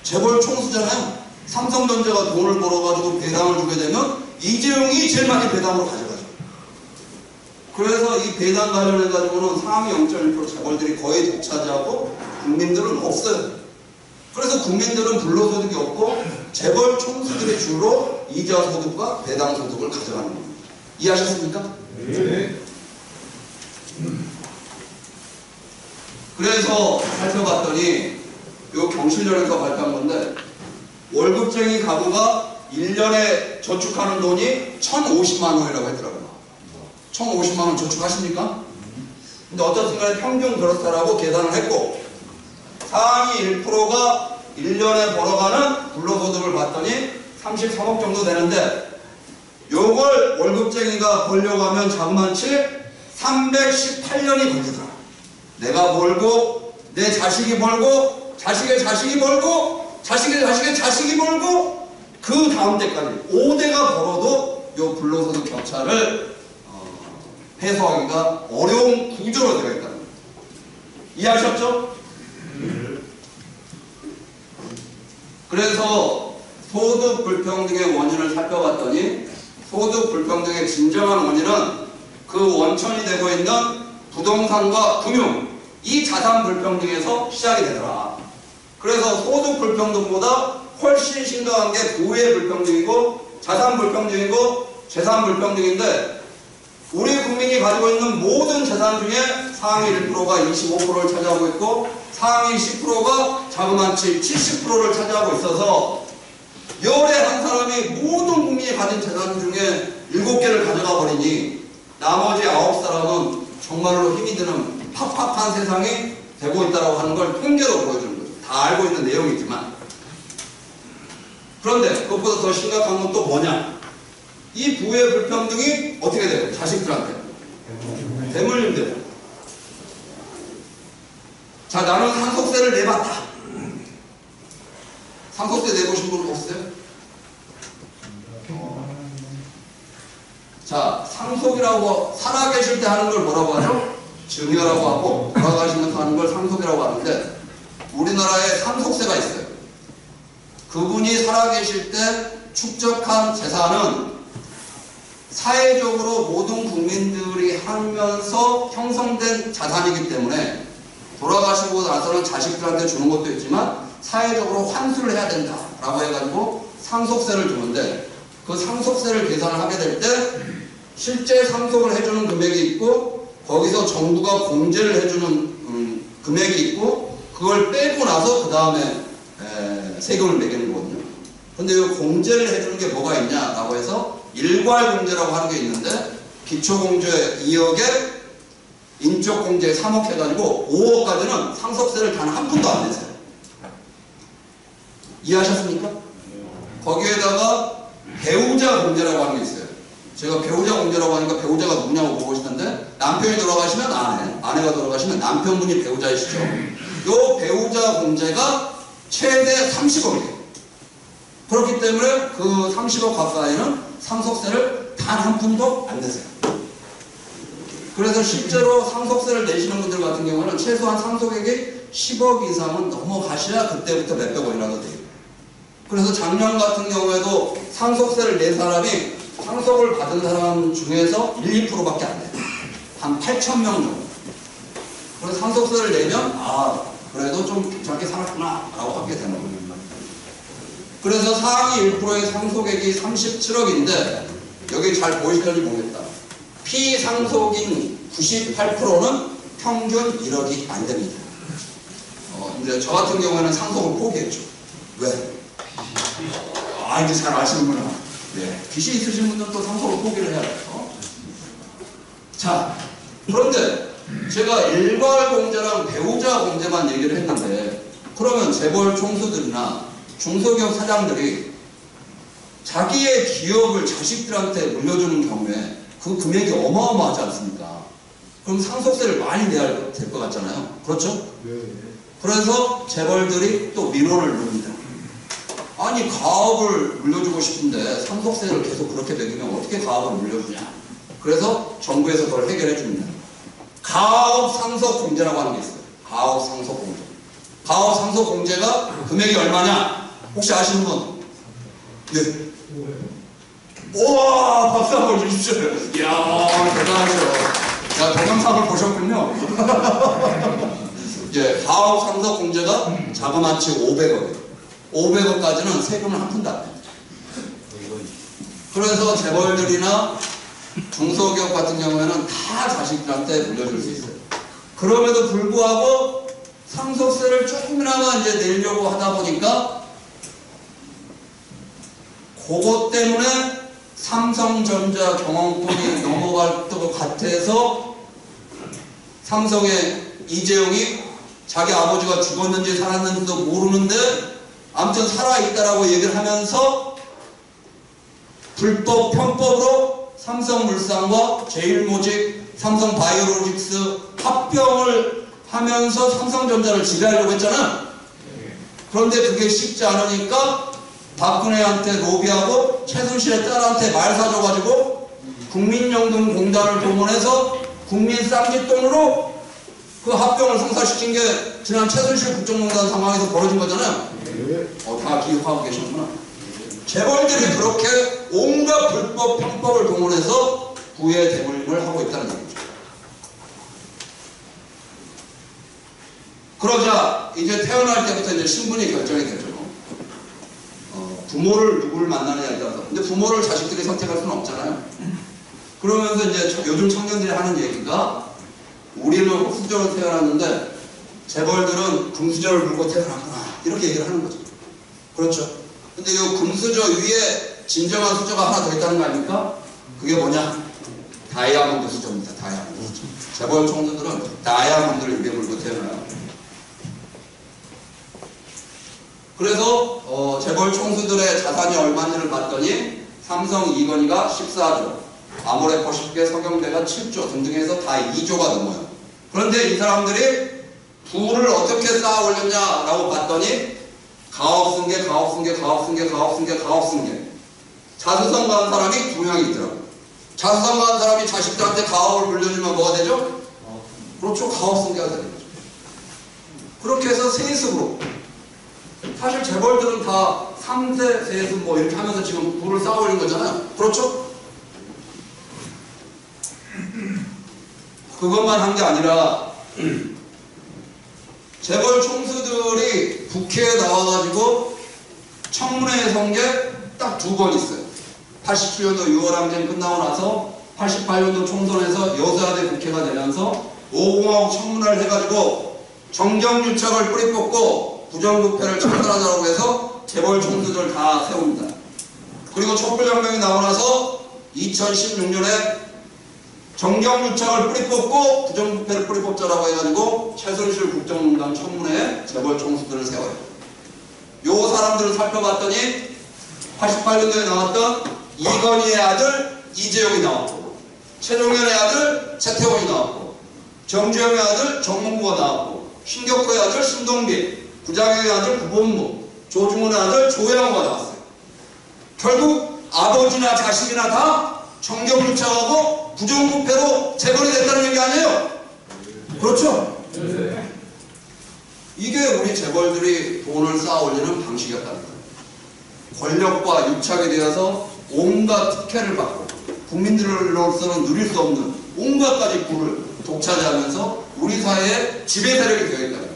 재벌 총수잖아요. 삼성전자가 돈을 벌어가지고 배당을 주게 되면 이재용이 제일 많이 배당으로 가져가죠. 그래서 이 배당 관련해가지고는 상위 0.1% 재벌들이 거의 독차지하고 국민들은 없어요. 그래서 국민들은 불로소득이 없고 재벌 총수들이 주로 이자 소득과 배당 소득을 가져가는 겁니다. 이해하셨습니까? 네. 그래서 살펴봤더니 요 경실련에서 발표한 건데 월급쟁이 가구가 1년에 저축하는 돈이 1,050만 원이라고 했더라고요. 1,050만 원 저축하십니까? 근데 어쨌든 간에 평균 그렇다라고 계산을 했고 상위 1%가 1년에 벌어가는 불로소득을 봤더니 33억 정도 되는데 요걸 월급쟁이가 벌려고 하면 자그만치 318년이 걸리더라. 내가 벌고 내 자식이 벌고 자식의 자식이 벌고 자식의 자식의 자식이 벌고 그 다음 때까지 5대가 벌어도 요 불로소득 격차를 해소하기가 어려운 구조로 되어 있다는 겁니다. 이해하셨죠? 그래서 소득 불평등의 원인을 살펴봤더니 소득 불평등의 진정한 원인은 그 원천이 되고 있는 부동산과 금융, 이 자산 불평등에서 시작이 되더라. 그래서 소득 불평등보다 훨씬 심각한 게 부의 불평등이고 자산 불평등이고 재산 불평등인데 우리 국민이 가지고 있는 모든 재산 중에 상위 1%가 25%를 차지하고 있고 상위 10%가 자그만치 70%를 차지하고 있어서 열에 한 사람이 모든 국민이 가진 재산 중에 7개를 가져가 버리니 나머지 9사람은 정말로 힘이 드는 팍팍한 세상이 되고 있다고 하는 걸 통계로 보여주는 거죠. 다 알고 있는 내용이지만 그런데 그것보다 더 심각한 건 또 뭐냐? 이 부의 불평등이 어떻게 돼요? 자식들한테 대물림돼요. 자, 나는 상속세를 내봤다. 상속세 내보신 분 없어요? 자, 상속이라고 살아계실 때 하는 걸 뭐라고 하죠? 증여라고 하고 돌아가시면서 하는 걸 상속이라고 하는데 우리나라에 상속세가 있어요. 그분이 살아계실 때 축적한 재산은 사회적으로 모든 국민들이 하면서 형성된 자산이기 때문에 돌아가시고 나서는 자식들한테 주는 것도 있지만 사회적으로 환수를 해야 된다라고 해가지고 상속세를 주는데 그 상속세를 계산을 하게 될 때 실제 상속을 해주는 금액이 있고 거기서 정부가 공제를 해주는 금액이 있고 그걸 빼고 나서 그 다음에 세금을 매기는 거거든요. 근데 이 공제를 해주는 게 뭐가 있냐라고 해서 일괄공제라고 하는 게 있는데 기초공제 2억에 인적공제 3억 해가지고 5억까지는 상속세를 단 한 푼도 안 내세요. 이해하셨습니까? 거기에다가 배우자 공제라고 하는 게 있어요. 제가 배우자 공제라고 하니까 배우자가 누구냐고 물어보시는데 남편이 돌아가시면 아내, 아내가 돌아가시면 남편분이 배우자이시죠. 요 배우자 공제가 최대 30억이에요. 그렇기 때문에 그 30억 가까이는 상속세를 단 한 푼도 안 내세요. 그래서 실제로 상속세를 내시는 분들 같은 경우는 최소한 상속액이 10억 이상은 넘어가셔야 그때부터 몇백 원이라도 돼요. 그래서 작년 같은 경우에도 상속세를 낸 사람이 상속을 받은 사람 중에서 1, 2%밖에 안 돼요. 한 8,000명 정도. 그래서 상속세를 내면 그래도 좀 괜찮게 살았구나 라고 하게 되는 겁니다. 그래서 상위 1%의 상속액이 37억인데 여기 잘 보이실지 모르겠다. 피상속인 98%는 평균 1억이 안 됩니다. 이제 저 같은 경우에는 상속을 포기했죠. 왜? 이제 잘 아시는구나. 네. 빚이 있으신 분들은 또 상속을 포기를 해야 돼요. 자, 그런데 제가 일괄공제랑 배우자 공제만 얘기를 했는데 그러면 재벌 총수들이나 중소기업 사장들이 자기의 기업을 자식들한테 물려주는 경우에 그 금액이 어마어마하지 않습니까? 그럼 상속세를 많이 내야 될 것 같잖아요. 그렇죠? 네. 그래서 재벌들이 또 민원을 넣습니다. 아니 가업을 물려주고 싶은데 상속세를 계속 그렇게 매기면 어떻게 가업을 물려주냐. 그래서 정부에서 그걸 해결해 줍니다. 가업 상속 공제라고 하는 게 있어요. 가업 상속 공제. 가업 상속 공제가 금액이 얼마냐? 혹시 아시는 분? 네. 우와, 박수 한번 주십시오. 이야, 대단하시죠. 야, 동영상을 보셨군요. 예, 가업 상속 공제가 자그마치 500억. 500억까지는 세금을 한 푼도 안 냅니다. 그래서 재벌들이나 중소기업 같은 경우에는 다 자식들한테 물려줄 수 있어요. 그럼에도 불구하고 상속세를 조금이나마 이제 내려고 하다 보니까 그것 때문에 삼성전자 경영권이 넘어갈 것 같아서 삼성의 이재용이 자기 아버지가 죽었는지 살았는지도 모르는데 아무튼 살아있다라고 얘기를 하면서 불법 편법으로 삼성물산과 제일모직, 삼성바이오로직스 합병을 하면서 삼성전자를 지배하려고 했잖아. 그런데 그게 쉽지 않으니까 박근혜한테 로비하고 최순실의 딸한테 말 사줘가지고 국민연금공단을 동원해서 국민 쌍짓돈으로 그 합병을 성사시킨 게 지난 최순실 국정농단 상황에서 벌어진 거잖아요. 다 기억하고 계셨구나. 재벌들이 그렇게 온갖 불법 편법을 동원해서 부의 대물림을 하고 있다는 얘기죠. 그러자 이제 태어날 때부터 이제 신분이 결정이 되죠. 부모를 누구를 만나느냐에 따라서. 근데 부모를 자식들이 선택할 수는 없잖아요. 그러면서 이제 요즘 청년들이 하는 얘기가 우리는 흑수저로 태어났는데 재벌들은 금수저를 물고 태어났구나. 이렇게 얘기를 하는 거죠. 그렇죠. 근데 이 금수저 위에 진정한 수저가 하나 더 있다는 거 아닙니까? 그게 뭐냐? 다이아몬드 수저입니다. 다이아몬드 수저. 재벌 총수들은 다이아몬드를 입에 물고 태어나요. 그래서 재벌 총수들의 자산이 얼마인지를 봤더니 삼성 이건희가 14조, 아모레 퍼시픽의 서경대가 7조 등등 해서 다 2조가 넘어요. 그런데 이 사람들이 부를 어떻게 쌓아 올렸냐라고 봤더니 가업승계, 가업승계, 가업승계, 가업승계, 가업승계. 자수성 가한 사람이 2명이 있더라고요. 자수성 가한 사람이 자식들한테 가업을 물려주면 뭐가 되죠? 그렇죠. 가업승계가 되는 거죠. 그렇게 해서 세습으로. 사실 재벌들은 다 3세 세습 뭐 이렇게 하면서 지금 부를 쌓아 올린 거잖아요. 그렇죠? 그것만 한 게 아니라 재벌 총수들이 국회에 나와가지고 청문회에 선 게 딱 2번 있어요. 87년도 6월 항쟁 끝나고 나서 88년도 총선에서 여자대 국회가 되면서 5공화국 청문회를 해가지고 정경유착을 뿌리 뽑고 부정부패를 청산하자고 해서 재벌 총수들 다 세웁니다. 그리고 촛불혁명이 나오고 나서 2016년에 정경유착을 뿌리 뽑고 부정부패를 뿌리 뽑자라고 해가지고 최순실 국정농단 청문회에 재벌 총수들을 세워요. 요 사람들을 살펴봤더니 88년도에 나왔던 이건희의 아들 이재용이 나왔고, 최종현의 아들 최태원이 나왔고, 정주영의 아들 정몽구가 나왔고, 신격호의 아들 신동빈, 구장현의 아들 구본무, 조중훈의 아들 조양호가 나왔어요. 결국 아버지나 자식이나 다 정경유착하고 부정부패로 재벌이 됐다는 얘기 아니에요? 그렇죠? 이게 우리 재벌들이 돈을 쌓아 올리는 방식이었다는 거예요. 권력과 유착이 되어서 온갖 특혜를 받고 국민들로서는 누릴 수 없는 온갖 가지 부를 독차지하면서 우리 사회에 지배 세력이 되어 있다는 거예요.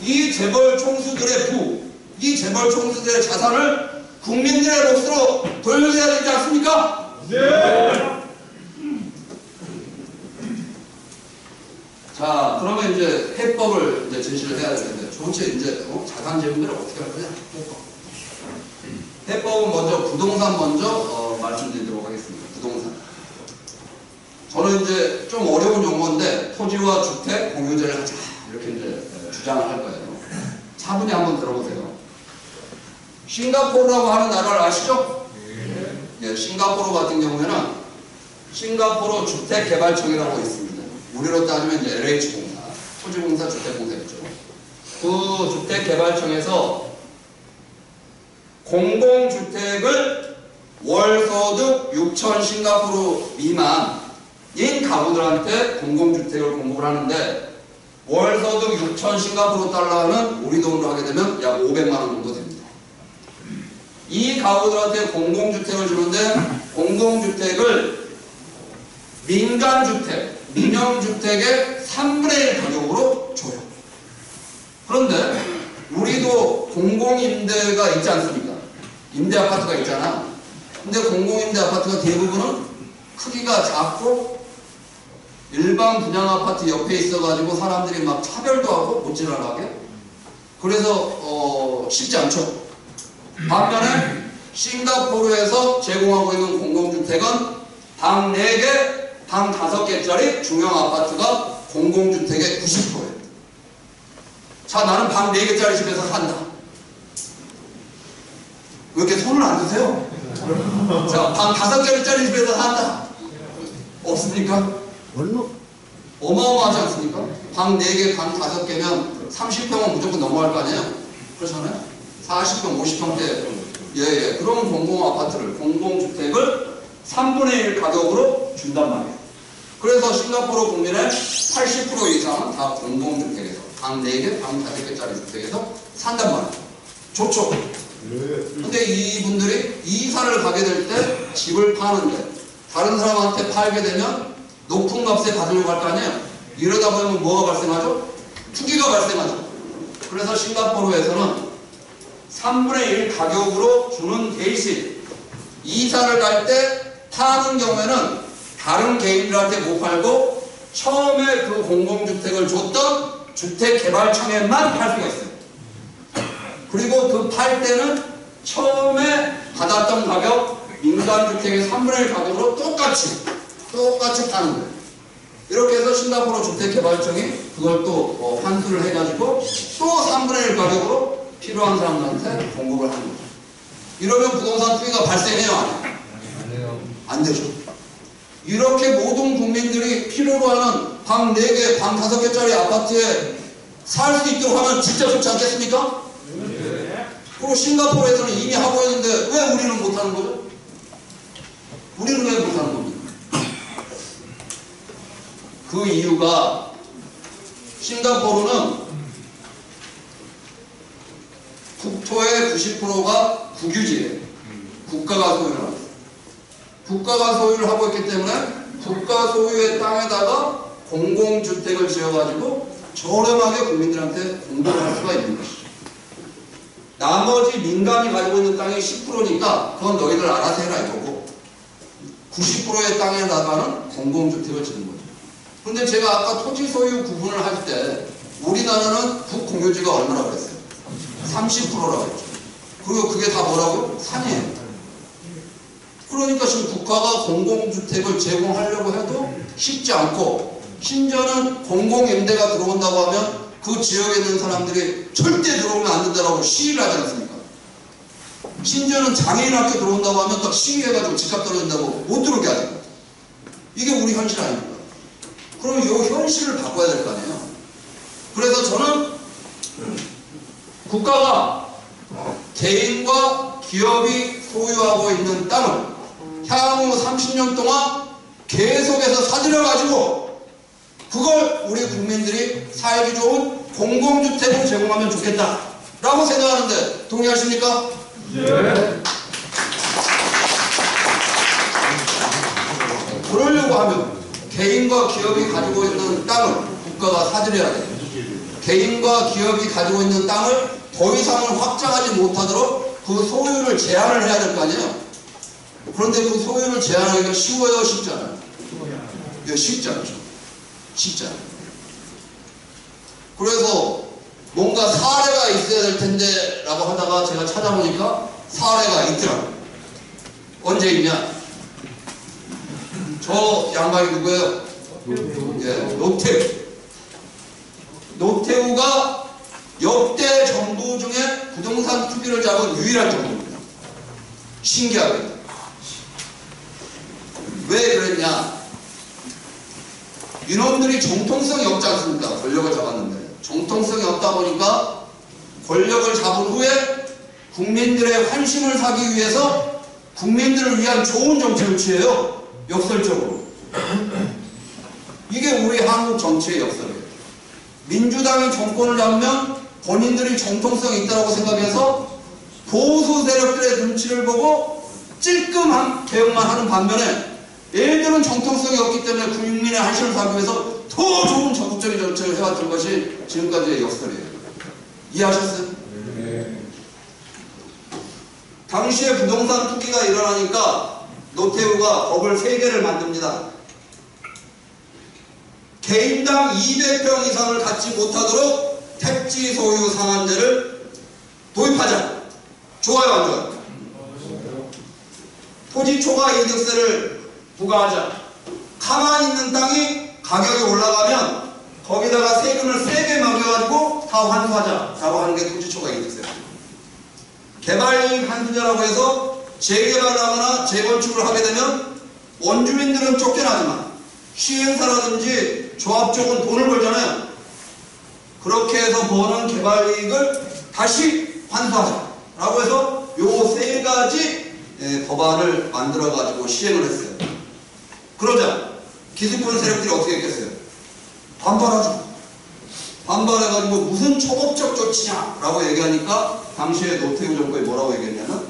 이 재벌 총수들의 부, 이 재벌 총수들의 자산을 국민들의 몫으로 돌려줘야 되지 않습니까? 네! 자, 그러면 이제 해법을 이제 제시를 해야 되는데, 도대체 이제 자산 재분배를 어떻게 할 거냐? 해법은 먼저 부동산 먼저 말씀드리도록 하겠습니다. 부동산. 저는 이제 좀 어려운 용어인데 토지와 주택 공유제를 하자 이렇게 이제 주장을 할 거예요. 차분히 한번 들어보세요. 싱가포르라고 하는 나라를 아시죠? 예, 싱가포르 같은 경우에는 싱가포르 주택개발청이라고 있습니다. 우리로 따지면 이제 LH공사, 토지공사, 주택공사였죠. 그 주택개발청에서 공공주택을 월소득 6천 싱가포르 미만인 가구들한테 공공주택을 공급을 하는데 월소득 6천 싱가포르 달러는 우리 돈으로 하게 되면 약 500만 원 정도 됩니다. 이 가구들한테 공공주택을 주는데 공공주택을 민간주택, 민영주택의 3분의 1 가격으로 줘요. 그런데 우리도 공공임대가 있지 않습니까? 임대아파트가 있잖아. 근데 공공임대아파트가 대부분은 크기가 작고 일반 분양아파트 옆에 있어가지고 사람들이 막 차별도 하고 못 지나가게. 그래서 쉽지 않죠. 반면에 싱가포르에서 제공하고 있는 공공주택은 방 4개, 방 5개짜리 중형 아파트가 공공주택의 90%예요. 자, 나는 방 4개짜리 집에서 산다. 왜 이렇게 손을 안 드세요? 자, 방 5개짜리 집에서 산다. 없습니까? 어마어마하지 않습니까? 방 4개, 방 5개면 30평은 무조건 넘어갈 거 아니에요? 그렇잖아요? 40평, 50평대. 예. 그런 공공아파트를, 공공주택을 3분의 1 가격으로 준단 말이에요. 그래서 싱가포르 국민의 80% 이상은 다 공공주택에서, 방 4개, 방 5개짜리 주택에서 산단 말이에요. 좋죠? 근데 이분들이 이사를 가게 될 때 집을 파는데 다른 사람한테 팔게 되면 높은 값에 받으려고 할 거 아니에요? 이러다 보면 뭐가 발생하죠? 투기가 발생하죠. 그래서 싱가포르에서는 3분의 1 가격으로 주는 대신 이사를 갈 때 파는 경우에는 다른 개인들한테 못 팔고 처음에 그 공공주택을 줬던 주택개발청에만 팔 수가 있어요. 그리고 그 팔 때는 처음에 받았던 가격 민간주택의 3분의 1 가격으로 똑같이 파는 거예요. 이렇게 해서 싱가포르 주택개발청이 그걸 또 환수를 해가지고 또 3분의 1 가격으로 필요한 사람들한테 공급을 하는 거죠. 이러면 부동산 투기가 발생해요, 안 해요? 안 되죠. 이렇게 모든 국민들이 필요로 하는 방 4개, 방 5개짜리 아파트에 살 수 있도록 하면 진짜 좋지 않겠습니까? 그리고 싱가포르에서는 이미 하고 있는데 왜 우리는 못하는 거죠? 우리는 왜 못하는 겁니까? 그 이유가 싱가포르는 국토의 90%가 국유지예요. 국가가 소유를 합니다. 국가가 소유를 하고 있기 때문에 국가 소유의 땅에다가 공공주택을 지어가지고 저렴하게 국민들한테 공급할 수가 있는 것이죠. 나머지 민간이 가지고 있는 땅이 10%니까 그건 너희들 알아서 해라 이거고 90%의 땅에다가는 공공주택을 짓는 거죠. 그런데 제가 아까 토지 소유 구분을 할 때 우리나라는 국공유지가 얼마라고 그랬어요? 30%라고 했죠. 그리고 그게 다 뭐라고요? 산이에요. 그러니까 지금 국가가 공공주택을 제공하려고 해도 쉽지 않고 심지어는 공공임대가 들어온다고 하면 그 지역에 있는 사람들이 절대 들어오면 안 된다고 시위를 하지 않습니까? 심지어는 장애인 학교 들어온다고 하면 딱 시위해가지고 집값 떨어진다고 못 들어오게 하죠. 이게 우리 현실 아닙니까? 그럼 이 현실을 바꿔야 될 거 아니에요? 그래서 저는 국가가 개인과 기업이 소유하고 있는 땅을 향후 30년 동안 계속해서 사들여가지고 그걸 우리 국민들이 살기 좋은 공공주택을 제공하면 좋겠다 라고 생각하는데 동의하십니까? 네. 그러려고 하면 개인과 기업이 가지고 있는 땅을 국가가 사들여야 돼요. 개인과 기업이 가지고 있는 땅을 더 이상은 확장하지 못하도록 그 소유를 제한을 해야 될 거 아니에요? 그런데 그 소유를 제한하기가 쉬워요? 쉽지 않아요? 예, 쉽지 않죠. 쉽지 않아요. 그래서 뭔가 사례가 있어야 될 텐데 라고 하다가 제가 찾아보니까 사례가 있더라고요. 언제 있냐? 저 양반이 누구예요? 예, 노태우. 노태우가 역대 정부 중에 부동산 투기를 잡은 유일한 정부입니다. 신기하게. 왜 그랬냐? 이놈들이 정통성이 없지 않습니까? 권력을 잡았는데 정통성이 없다 보니까 권력을 잡은 후에 국민들의 환심을 사기 위해서 국민들을 위한 좋은 정책을 취해요. 역설적으로. 이게 우리 한국 정치의 역설이에요. 민주당이 정권을 잡으면 본인들이 정통성이 있다고 생각해서 보수 세력들의 눈치를 보고 찔끔한 개혁만 하는 반면에 얘들은 정통성이 없기 때문에 국민의 한심을 사기 위해서 더 좋은 적극적인 정책을 해왔던 것이 지금까지의 역설이에요. 이해하셨어요? 네. 당시에 부동산 투기가 일어나니까 노태우가 법을 3개를 만듭니다. 개인당 200평 이상을 갖지 못하도록 택지 소유 상한제를 도입하자. 좋아요, 안 좋아요? 토지 초과 이득세를 부과하자. 가만히 있는 땅이 가격이 올라가면 거기다가 세금을 세게 매겨가지고 다 환수하자라고 하는 게 토지 초과 이득세입니다. 개발이익 환수제라고 해서 재개발을 하거나 재건축을 하게 되면 원주민들은 쫓겨나지만 시행사라든지 조합 쪽은 돈을 벌잖아요. 그렇게 해서 버는 개발이익을 다시 환수하자라고 해서 요 3가지 법안을 만들어가지고 시행을 했어요. 그러자 기득권 세력들이 어떻게 했겠어요? 반발하죠. 반발해가지고 무슨 초법적 조치냐라고 얘기하니까 당시에 노태우 정부에 뭐라고 얘기했냐면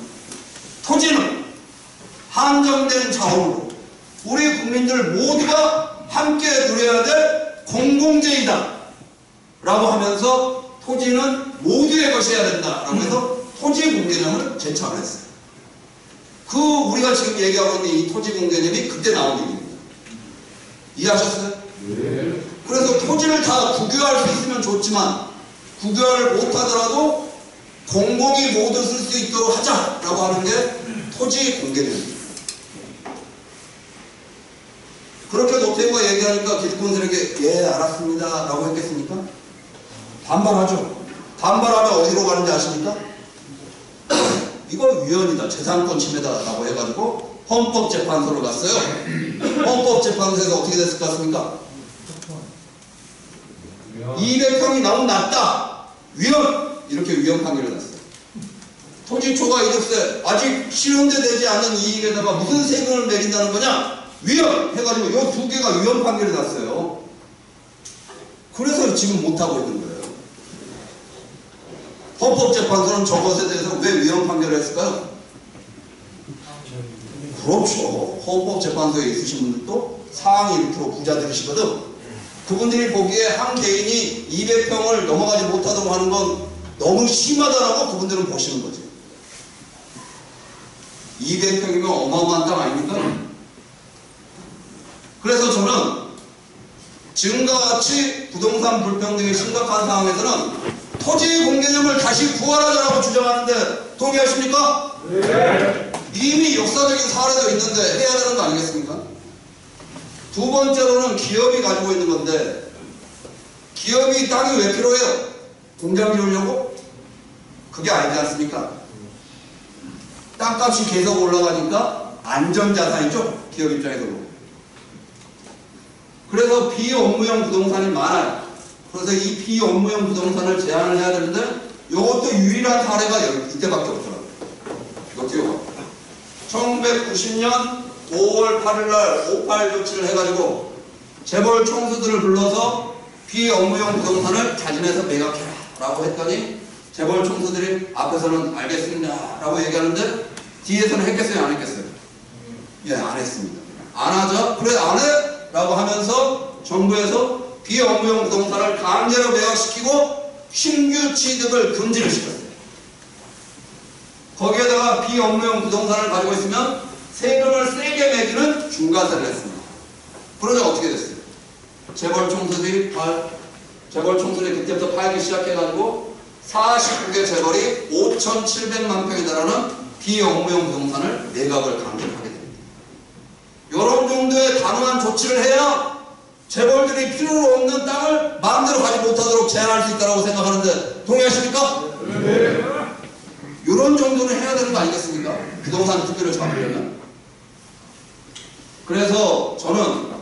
토지는 한정된 자원으로 우리 국민들 모두가 함께 누려야 될 공공재이다 라고 하면서 토지는 모두의 것이어야 된다 라고 해서 토지 공개념을 제창을 했어요. 그 우리가 지금 얘기하고 있는 이 토지 공개념이 그때 나온 얘기입니다. 이해하셨어요? 네. 그래서 토지를 다 국유화할 수 있으면 좋지만 국유화를 못하더라도 공공이 모두 쓸 수 있도록 하자라고 하는 게 토지 공개념입니다. 그렇게 노태우가 얘기하니까 기득권 세력이 예 알았습니다 라고 했겠습니까? 반발하죠. 반발하면 어디로 가는지 아십니까? 이거 위헌이다, 재산권 침해다 라고 해가지고 헌법재판소로 갔어요. 헌법재판소에서 어떻게 됐을 것 같습니까? 200평이 너무 낮다, 위헌, 이렇게 위헌 판결을 났어요. 토지 초과 이득세 아직 실현되지 않는 이익에다가 무슨 세금을 매긴다는 거냐? 위헌 해가지고 요 2개가 위헌 판결이 났어요. 그래서 지금 못하고 있는 거예요. 헌법재판소는 저것에 대해서 왜 위헌 판결을 했을까요? 그렇죠. 헌법재판소에 있으신 분들도 상황이 이렇게 부자들이시거든. 그분들이 보기에 한 개인이 200평을 넘어가지 못하도록 하는 건 너무 심하다라고 그분들은 보시는 거지. 200평이면 어마어마한 땅 아닙니까? 그래서 저는 지금과 같이 부동산 불평등이 심각한 상황에서는 토지 공개념을 다시 부활하자라고 주장하는데 동의하십니까? 네. 이미 역사적인 사례도 있는데 해야 되는 거 아니겠습니까? 두 번째로는 기업이 가지고 있는 건데 기업이 땅이 왜 필요해요? 공장 지으려고? 그게 아니지 않습니까? 땅값이 계속 올라가니까 안전자산이죠, 기업 입장에서도. 그래서 비업무용 부동산이 많아요. 그래서 이 비업무용 부동산을 제한을 해야 되는데 이것도 유일한 사례가 이때밖에 없더라고요. 노태우가 1990년 5월 8일날 5.8 조치를 해가지고 재벌 총수들을 불러서 비업무용 부동산을 자진해서 매각해라 라고 했더니 재벌 총수들이 앞에서는 알겠습니다 라고 얘기하는데 뒤에서는 했겠어요, 안 했겠어요? 예, 안 했습니다. 안 하죠? 그래 안 해? 라고 하면서 정부에서 비업무용 부동산을 강제로 매각시키고 신규 취득을 금지를 시켰어요. 거기에다가 비업무용 부동산을 가지고 있으면 세금을 세게 매기는 중과세를 했습니다. 그러자 어떻게 됐어요? 재벌 총수들이 그때부터 팔기 시작해가지고 49개 재벌이 5,700만 평에 달하는 비업무용 부동산을 매각을 강제로 하게 됩니다. 이런 정도의 단호한 조치를 해야 재벌들이 필요로 없는 땅을 마음대로 가지 못하도록 제한할 수 있다고 생각하는데 동의하십니까? 네. 이런 정도는 해야 되는 거 아니겠습니까? 부동산 투기를 잡으려면. 그래서 저는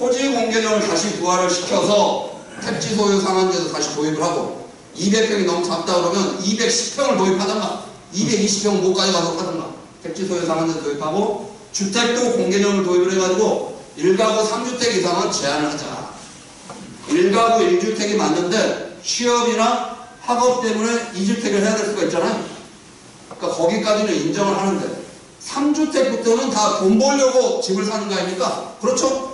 토지 공개념을 다시 부활을 시켜서 택지 소유 상한제도 다시 도입을 하고 200평이 너무 작다 그러면 210평을 도입하던가 220평 못 가져가도록 하던가 택지 소유 상한제 도입하고 주택도 공개념을 도입을 해가지고 1가구 3주택 이상은 제한을 하자. 1가구 1주택이 맞는데 취업이나 학업 때문에 2주택을 해야 될 수가 있잖아요. 그러니까 거기까지는 인정을 하는데 3주택부터는 다 돈 벌려고 집을 사는 거 아닙니까? 그렇죠?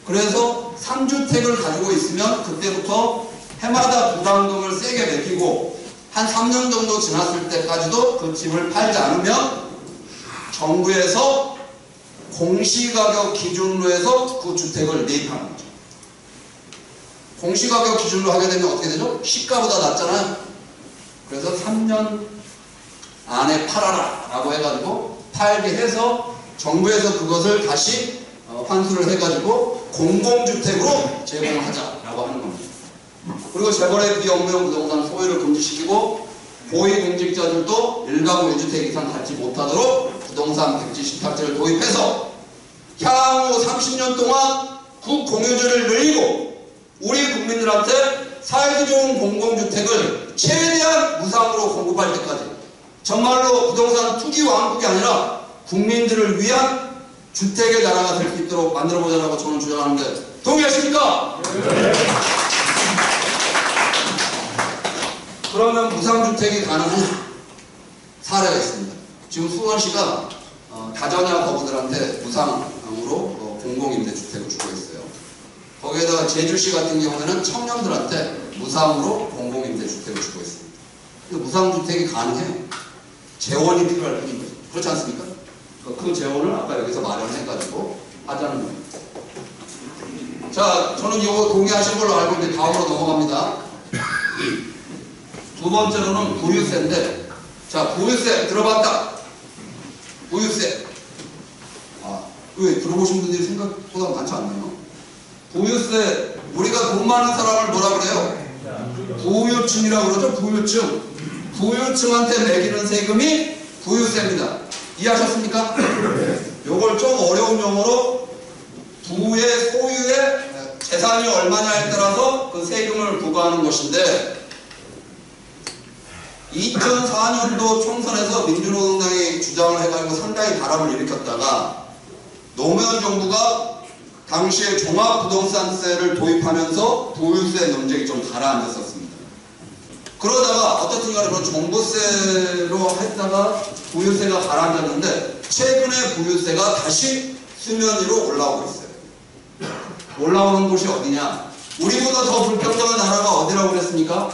그래서 3주택을 가지고 있으면 그때부터 해마다 부담금을 세게 매기고 한 3년 정도 지났을 때까지도 그 집을 팔지 않으면 정부에서 공시가격 기준으로 해서 그 주택을 매입하는 거죠. 공시가격 기준으로 하게 되면 어떻게 되죠? 시가보다 낮잖아요. 그래서 3년 안에 팔아라 라고 해가지고 팔게 해서 정부에서 그것을 다시 환수를 해가지고 공공주택으로 제공하자라고 하는 겁니다. 그리고 재벌의 비업무용 부동산 소유를 금지시키고 고위공직자들도 1가구 1주택 이상 갖지 못하도록 부동산 백지 신탁제를 도입해서 향후 30년 동안 국공유주를 늘리고 우리 국민들한테 살기 좋은 공공주택을 최대한 무상으로 공급할 때까지 정말로 부동산 투기 왕국이 아니라 국민들을 위한 주택의 나라가 될 수 있도록 만들어보자라고 저는 주장하는데 동의하십니까? 네. 그러면 무상주택이 가능한 사례가 있습니다. 지금 수원시가 다자녀 거부들한테 무상으로 공공임대주택을 주고 있어요. 거기에다가 제주시 같은 경우에는 청년들한테 무상으로 공공임대주택을 주고 있습니다. 근데 무상주택이 가능해요. 재원이 필요할 뿐인 거죠. 그렇지 않습니까? 그 재원을 아까 여기서 마련해가지고 하자는 겁니다. 자, 저는 이거 동의하신 걸로 알고 있는데 다음으로 넘어갑니다. 두 번째로는 보유세인데, 자, 보유세 들어봤다. 보유세. 왜 들어보신 분들이 생각보다 많지 않나요? 보유세, 우리가 돈 많은 사람을 뭐라 그래요? 부유층이라고 그러죠? 부유층. 부유층한테 매기는 세금이 부유세입니다. 이해하셨습니까? 요걸 좀 어려운 용어로 부의 소유의 재산이 얼마냐에 따라서 그 세금을 부과하는 것인데 2004년도 총선에서 민주노동당이 주장을 해가지고 상당히 바람을 일으켰다가 노무현 정부가 당시에 종합부동산세를 도입하면서 부유세 논쟁이 좀 가라앉았었습니다. 그러다가 어떻든 간에 그런 종부세로 했다가 부유세가 가라앉았는데 최근에 부유세가 다시 수면 위로 올라오고 있어요. 올라오는 곳이 어디냐? 우리보다 더 불평등한 나라가 어디라고 그랬습니까?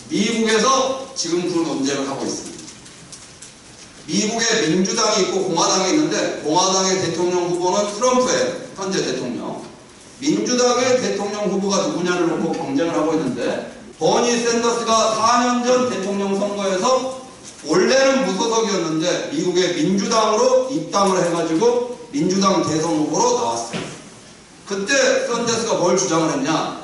미국에서 지금 그 논쟁을 하고 있습니다. 미국에 민주당이 있고 공화당이 있는데 공화당의 대통령 후보는 트럼프예요. 현재 대통령. 민주당의 대통령 후보가 누구냐를 놓고 경쟁을 하고 있는데 버니 샌더스가 4년 전 대통령 선거에서 원래는 무소속이었는데 미국의 민주당으로 입당을 해가지고 민주당 대선 후보로 나왔어요. 그때 샌더스가 뭘 주장을 했냐?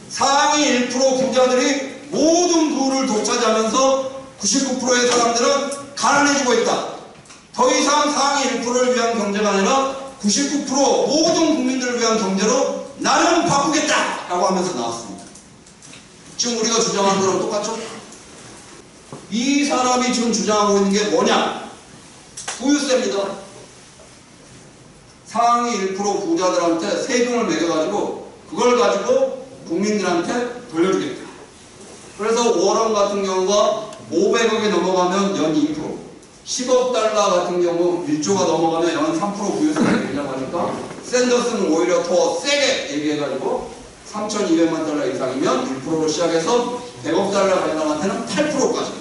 상위 1% 부자들이 모든 부를 독차지하면서 99%의 사람들은 가난해지고 있다. 더 이상 상위 1%를 위한 경제가 아니라 99% 모든 국민들을 위한 경제로 나는 바꾸겠다! 라고 하면서 나왔습니다. 지금 우리가 주장하는 거랑 똑같죠? 이 사람이 지금 주장하고 있는 게 뭐냐? 부유세입니다. 상위 1% 부자들한테 세금을 매겨가지고 그걸 가지고 국민들한테 돌려주겠다. 그래서 워런 같은 경우가 500억이 넘어가면 연 2%, 10억 달러 같은 경우 1조가 넘어가면 연 3% 부유세를 내리려고 하니까 샌더스는 오히려 더 세게 얘기해가지고 3,200만 달러 이상이면 1%로 시작해서 100억 달러 가량한테는 8%까지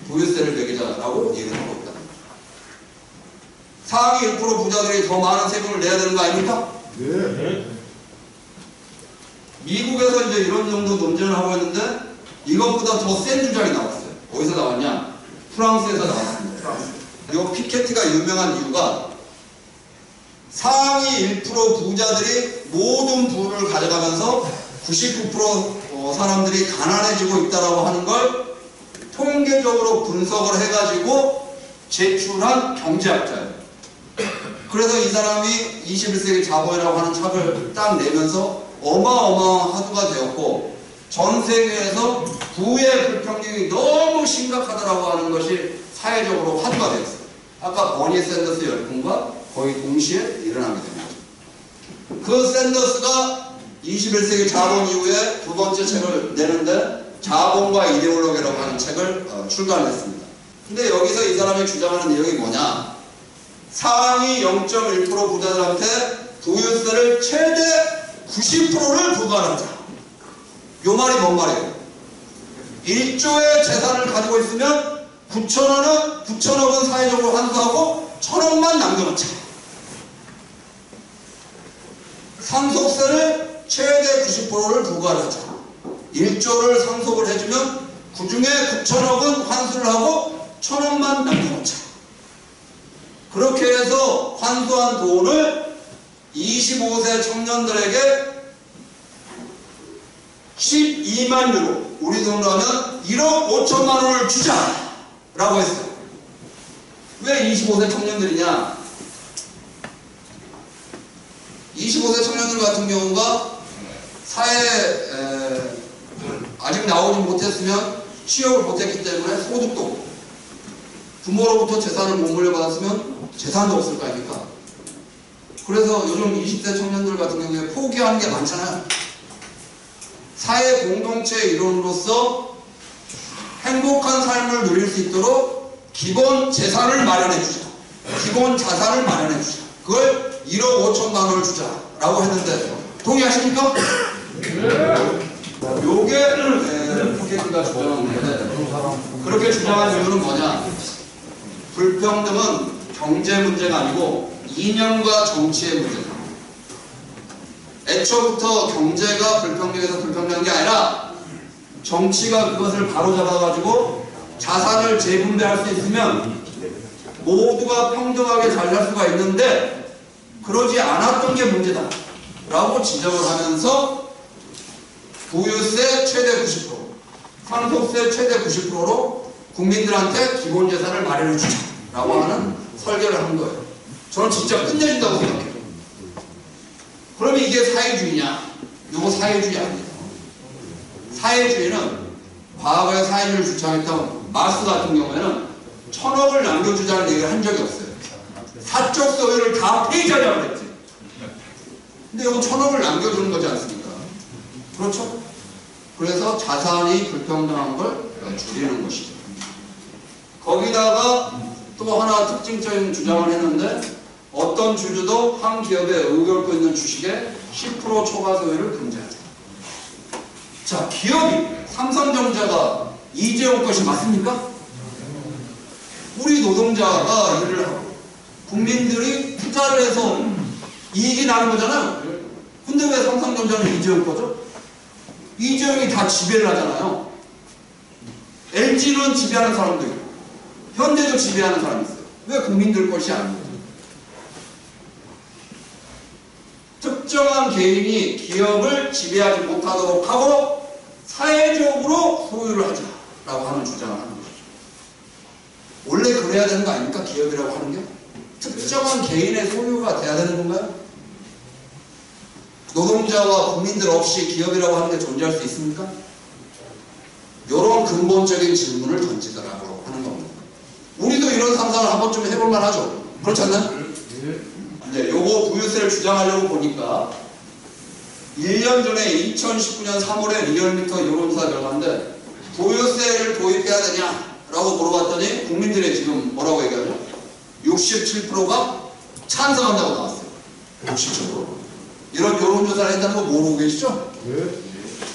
부유세를 매기자라고 얘기를 하고 있다. 상위 1% 부자들이 더 많은 세금을 내야 되는 거 아닙니까? 네. 미국에서 이제 이런 정도 논쟁을 하고 있는데 이것보다 더 센 주장이 나왔어요. 어디서 나왔냐? 프랑스에서 나왔습니다. 프랑스. 이 피케티가 유명한 이유가 상위 1% 부자들이 모든 부를 가져가면서 99% 사람들이 가난해지고 있다고 하는 걸 통계적으로 분석을 해가지고 제출한 경제학자예요. 그래서 이 사람이 21세기 자본이라고 하는 책을 딱 내면서 어마어마한 화두가 되었고, 전 세계에서 부의 불평등이 너무 심각하다라고 하는 것이 사회적으로 화두가 되었어요. 아까 버니 샌더스 열풍과 거의 동시에 일어나게 됩니다. 그 샌더스가 21세기 자본 이후에 두 번째 책을 내는데 자본과 이데올로기라고 하는 책을 출간했습니다. 근데 여기서 이 사람이 주장하는 내용이 뭐냐? 상위 0.1% 부자들한테 부유세를 최대 90%를 부과하자. 요 말이 뭔 말이에요? 1조의 재산을 가지고 있으면 9천억은 사회적으로 환수하고 1,000억만 남겨놓자. 상속세를 최대 90%를 부과하자. 1조를 상속을 해주면 그 중에 9천억은 환수를 하고 1,000억만 남겨놓자. 그렇게 해서 환수한 돈을 25세 청년들에게 12만 유로, 우리 돈으로 하면 1억 5천만 원을 주자라고 했어요. 왜 25세 청년들이냐? 25세 청년들 같은 경우가 사회에 아직 나오지 못했으면 취업을 못했기 때문에 소득도 없고, 부모로부터 재산을 못 물려받았으면 재산도 없을 거 아닙니까? 그래서 요즘 20대 청년들 같은 경우에 포기하는 게 많잖아요. 사회 공동체의 일원으로서 행복한 삶을 누릴 수 있도록 기본 재산을 마련해 주자. 기본 자산을 마련해 주자. 그걸 1억 5천만 원을 주자라고 했는데 동의하십니까? 요게 포켓이가 주장한 건데, 그렇게 주장한 이유는 뭐냐? 불평등은 경제 문제가 아니고 이념과 정치의 문제다. 애초부터 경제가 불평등해서 불평등한 게 아니라 정치가 그것을 바로잡아가지고 자산을 재분배할 수 있으면 모두가 평등하게 잘 살 수가 있는데 그러지 않았던 게 문제다 라고 지적을 하면서 부유세 최대 90%, 상속세 최대 90%로 국민들한테 기본 재산을 마련해 주자라고 하는 설계를 한 거예요. 저는 진짜 끝내준다고 생각해요. 그러면 이게 사회주의냐? 이거 사회주의 아닙니다. 사회주의는 과거에 사회주의를 주창했던 마르스 같은 경우에는 1,000억을 남겨주자는 얘기를 한 적이 없어요. 사적 소유를 다 폐지하자고 그랬지. 근데 이거 1,000억을 남겨주는 거지 않습니까? 그렇죠? 그래서 자산이 불평등한 걸 줄이는 것이죠. 거기다가 또 하나 특징적인 주장을 했는데, 어떤 주주도 한 기업에 의결권 있는 주식의 10% 초과 소유를 금지하자. 자, 기업이 삼성전자가 이재용 것이 맞습니까? 우리 노동자가 일을 하고 국민들이 투자를 해서 이익이 나는 거잖아요. 근데 왜 삼성전자는 이재용 거죠? 이재용이 다 지배를 하잖아요. LG는 지배하는 사람도 있고 현대도 지배하는 사람이 있어요. 왜 국민들 것이 아니에요? 특정한 개인이 기업을 지배하지 못하도록 하고 사회적으로 소유를 하자라고 하는 주장을 하는 것이죠. 원래 그래야 되는 거 아닙니까? 기업이라고 하는 게 특정한 개인의 소유가 돼야 되는 건가요? 노동자와 국민들 없이 기업이라고 하는 게 존재할 수 있습니까? 이런 근본적인 질문을 던지더라고 하는 겁니다. 우리도 이런 상상을 한 번쯤 해볼 만하죠. 그렇지 않나요? 네, 요거 부유세를 주장하려고 보니까 1년 전에 2019년 3월에 리얼미터 여론조사 결과인데 부유세를 도입해야 되냐라고 물어봤더니 국민들의 지금 뭐라고 얘기하죠? 67%가 찬성한다고 나왔어요. 67%. 이런 여론조사를 했다는 거 모르고 계시죠? 네.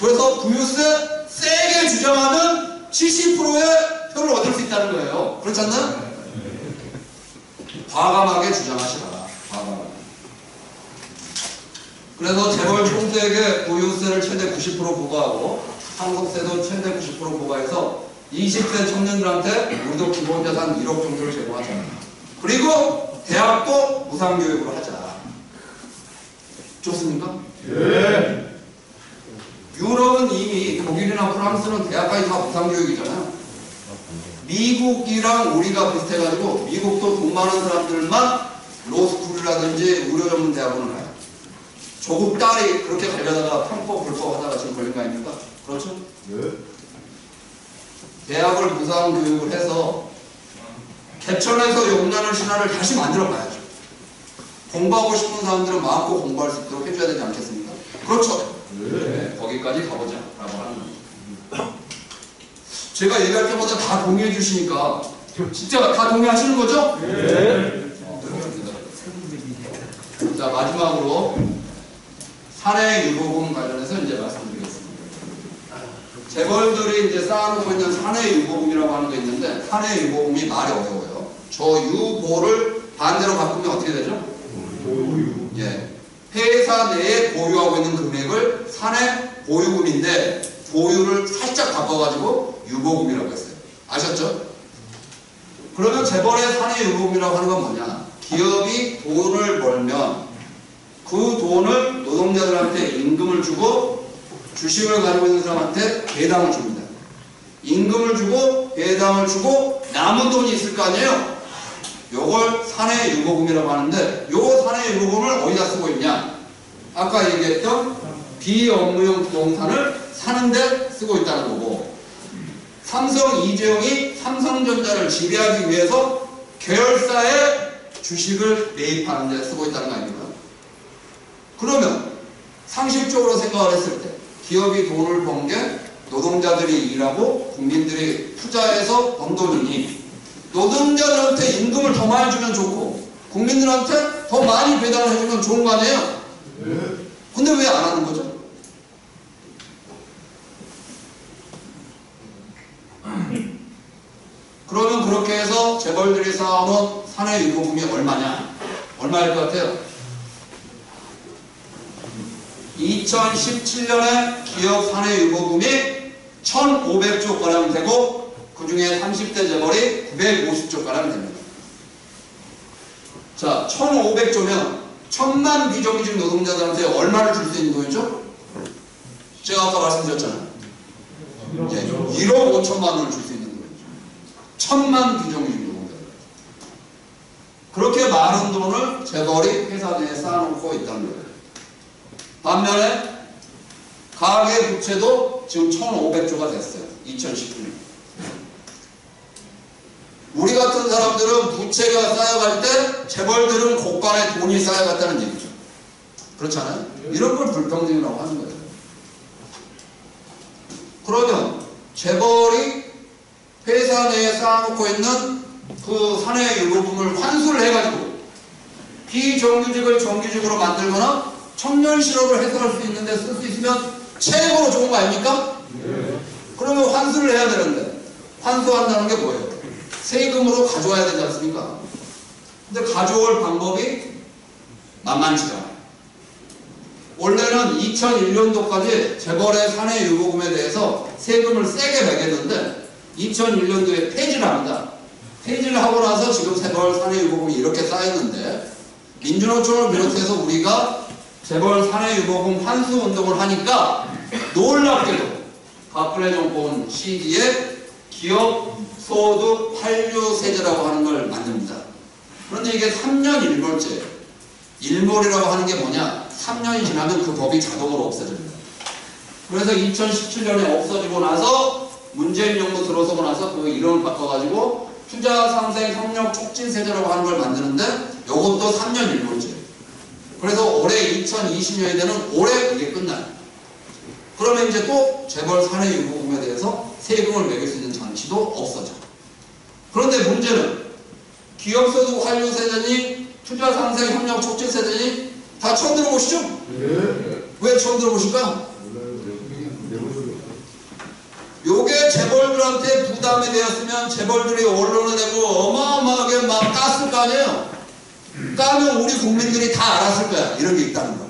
그래서 부유세 세게 주장하는 70%의 표를 얻을 수 있다는 거예요. 그렇지 않나요? 과감하게 주장하시라. 그래서 재벌 총수에게 부유세를 최대 90% 부과하고 상속세도 최대 90% 부과해서 20세 청년들한테 우리도 기본자산 1억 정도를 제공하자. 그리고 대학도 무상교육으로 하자. 좋습니까? 예. 유럽은 이미 독일이나 프랑스는 대학까지 다 무상교육이잖아요. 미국이랑 우리가 비슷해가지고 미국도 돈 많은 사람들만 로스쿨이라든지 의료 전문 대학원을 가요. 조국 딸이 그렇게 가려다가 편법 불법 하다가 지금 걸린 거 아닙니까? 그렇죠? 네. 대학을 무상 교육을 해서 개천에서 용나는 신화를 다시 만들어 봐야죠. 공부하고 싶은 사람들은 마음껏 공부할 수 있도록 해줘야 되지 않겠습니까? 그렇죠? 네. 거기까지 가보자 라고 하는 겁니다. 제가 얘기할 때마다 다 동의해 주시니까 진짜 다 동의하시는 거죠? 네. 자, 마지막으로 사내 유보금 관련해서 이제 말씀드리겠습니다. 재벌들이 이제 쌓아놓고 있는 사내 유보금이라고 하는 게 있는데, 사내 유보금이 말이 어려워요. 저 유보를 반대로 바꾸면 어떻게 되죠? 보유. 예. 회사 내에 보유하고 있는 금액을 사내 보유금인데, 보유를 살짝 바꿔가지고 유보금이라고 했어요. 아셨죠? 그러면 재벌의 사내 유보금이라고 하는 건 뭐냐? 기업이 돈을 벌면 그 돈을 노동자들한테 임금을 주고 주식을 가지고 있는 사람한테 배당을 줍니다. 임금을 주고 배당을 주고 남은 돈이 있을 거 아니에요? 요걸 사내 유보금이라고 하는데, 요 사내 유보금을 어디다 쓰고 있냐? 아까 얘기했던 비업무용 부동산을 사는데 쓰고 있다는 거고, 삼성 이재용이 삼성전자를 지배하기 위해서 계열사에 주식을 매입하는 데 쓰고 있다는 거 아닙니까? 그러면 상식적으로 생각을 했을 때 기업이 돈을 번 게 노동자들이 일하고 국민들이 투자해서 번 돈이니 노동자들한테 임금을 더 많이 주면 좋고 국민들한테 더 많이 배당을 해주면 좋은 거 아니에요? 근데 왜 안 하는 거죠? 그러면 그렇게 해서 재벌들이 쌓아놓은 사내 유보금이 얼마냐? 얼마일 것 같아요? 2017년에 기업 사내 유보금이 1,500조 가량 되고, 그 중에 30대 재벌이 950조 가량 됩니다. 자, 1,500조면 1,000만 비정규직 노동자들한테 얼마를 줄 수 있는 돈이죠? 제가 아까 말씀드렸잖아요. 1억 5천만 원을 줄 수 있는 돈이죠. 1,000만 비정규직 노동자들. 그렇게 많은 돈을 재벌이 회사 내에 쌓아놓고 있다는 거예요. 반면에 가계 부채도 지금 1,500조가 됐어요. 2019년. 우리 같은 사람들은 부채가 쌓여갈 때 재벌들은 곳간에 돈이 쌓여갔다는 얘기죠. 그렇잖아요? 이런 걸 불평등이라고 하는 거예요. 그러면 재벌이 회사 내에 쌓아놓고 있는 그 사내 유보금을 환수를 해가지고 비정규직을 정규직으로 만들거나 청년 실업을 해소할 수 있는데 쓸 수 있으면 최고로 좋은 거 아닙니까? 그러면 환수를 해야 되는데, 환수한다는 게 뭐예요? 세금으로 가져와야 되지 않습니까? 근데 가져올 방법이 만만치가 않아요. 원래는 2001년도까지 재벌의 사내 유보금에 대해서 세금을 세게 매겼는데 2001년도에 폐지를 합니다. 폐지를 하고 나서 지금 재벌 사내 유보금이 이렇게 쌓였는데, 민주노총을 비롯해서 우리가 재벌 사내 유보금 환수 운동을 하니까 놀랍게도 박근혜 정권 시기에 기업 소득 환류 세제라고 하는 걸 만듭니다. 그런데 이게 3년 일몰제예요. 일몰이라고 하는 게 뭐냐? 3년이 지나면 그 법이 자동으로 없어집니다. 그래서 2017년에 없어지고 나서 문재인 정부 들어서고 나서 그 이름을 바꿔가지고 투자 상생 협력 촉진 세제라고 하는 걸 만드는데, 이것도 3년 일몰제예요. 그래서 올해 2020년이 되는 올해 이게 끝나요. 그러면 이제 또 재벌 사내 유보금에 대해서 세금을 매길 수 있는 장치도 없어져. 그런데 문제는 기업소득 환류 세제니 투자 상생 협력 촉진 세제니 다 처음 들어보시죠? 네. 왜 처음 들어보실까요? 요게 재벌들한테 부담이 되었으면 재벌들이 언론에 내고 어마어마하게 막 깠을 거 아니에요? 까면 우리 국민들이 다 알았을 거야. 이런 게 있다는 거.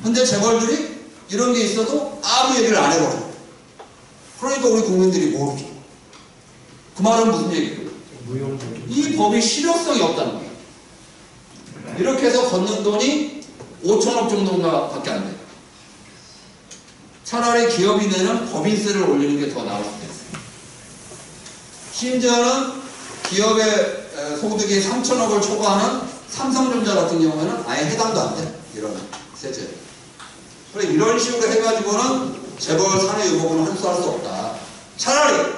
근데 재벌들이 이런 게 있어도 아무 얘기를 안 해버려. 그러니까 우리 국민들이 모르죠. 그 말은 무슨 얘기예요? 이 법이 실효성이 없다는 거예요. 이렇게 해서 걷는 돈이 5천억 정도인가 밖에 안 돼요. 차라리 기업이 내는 법인세를 올리는 게 더 나을 수도 있어요. 심지어는 기업의 소득이 3천억을 초과하는 삼성전자 같은 경우에는 아예 해당도 안 돼. 이런 세제. 그래 이런 식으로 해가지고는 재벌 사내유보금을 환수할 수 없다. 차라리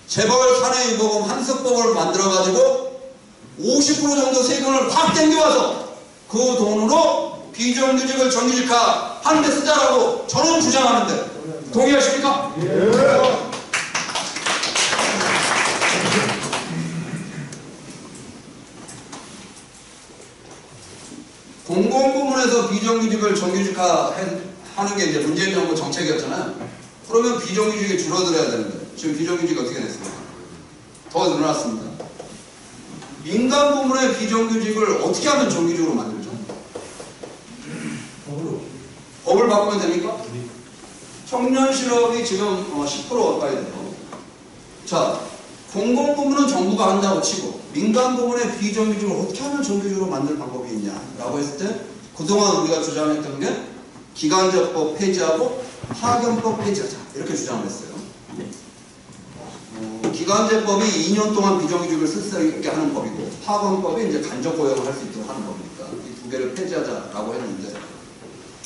재벌 사내유보금 환수법을 만들어가지고 50% 정도 세금을 확 땡겨와서 그 돈으로 비정규직을 정규직화 하는 데 쓰자라고 저는 주장하는데 동의하십니까? 예. 공공부문에서 비정규직을 정규직화 하는 게 이제 문재인 정부 정책이었잖아요. 그러면 비정규직이 줄어들어야 되는데 지금 비정규직이 어떻게 됐습니까? 더 늘어났습니다. 민간 부문의 비정규직을 어떻게 하면 정규직으로 만들죠? 법을 바꾸면 됩니까? 청년 실업이 지금 10% 가까이 돼요. 자, 공공부문은 정부가 한다고 치고 민간 부문의 비정규직을 어떻게 하면 정규직으로 만들 방법이 있냐라고 했을 때 그동안 우리가 주장했던 게 기간제법 폐지하고 파견법 폐지하자 이렇게 주장을 했어요. 기간제법이 2년 동안 비정규직을 쓸 수 있게 하는 법이고 파견법이 이제 간접 고용을 할 수 있도록 하는 법이니까 이 두 개를 폐지하자라고 했는데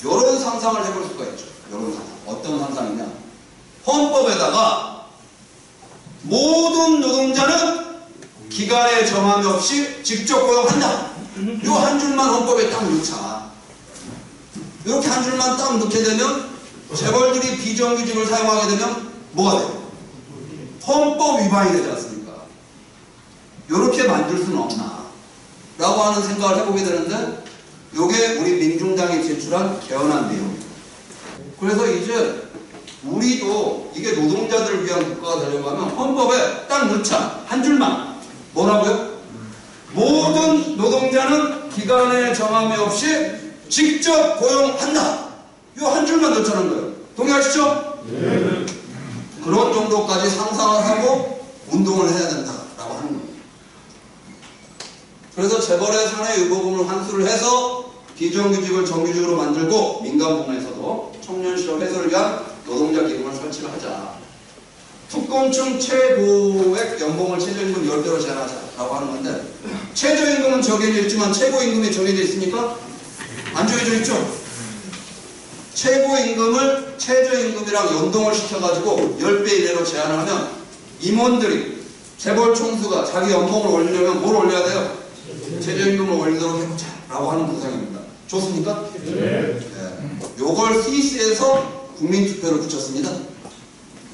이런 상상을 해볼 수가 있죠. 이런 상상. 어떤 상상이냐? 헌법에다가 모든 노동자는 기간에 정함이 없이 직접 고용한다. 요 한 줄만 헌법에 딱 넣자. 이렇게 한 줄만 딱 넣게 되면 재벌들이 비정규직을 사용하게 되면 뭐가 돼요? 헌법 위반이 되지 않습니까? 이렇게 만들 수는 없나? 라고 하는 생각을 해보게 되는데 이게 우리 민중당이 제출한 개헌안 내용입니다. 그래서 이제 우리도 이게 노동자들을 위한 국가가 되려고 하면 헌법에 딱 넣자. 한 줄만. 뭐라고요? 모든 노동자는 기간에 정함이 없이 직접 고용한다. 이 한 줄만 넣자는 거예요. 동의하시죠? 네. 그런 정도까지 상상을 하고 운동을 해야 된다라고 하는 겁니다. 그래서 재벌의 사내유보금을 환수를 해서 비정규직을 정규직으로 만들고 민간 부문에서도 청년 실업 해소를 위한 노동자 기금을 설치를 하자. 특권층 최고액 연봉을 최저임금 10배로 제한하자라고 하는 건데 최저임금은 정해져 있지만 최고임금이 정해져 있습니까? 안 정해져 있죠? 최고임금을 최저임금이랑 연동을 시켜가지고 10배 이내로 제한을 하면 임원들이 재벌 총수가 자기 연봉을 올리려면 뭘 올려야 돼요? 최저임금을 올리도록 해보자 라고 하는 구상입니다. 좋습니까? 네. 요걸 스위스에서 국민투표를 붙였습니다.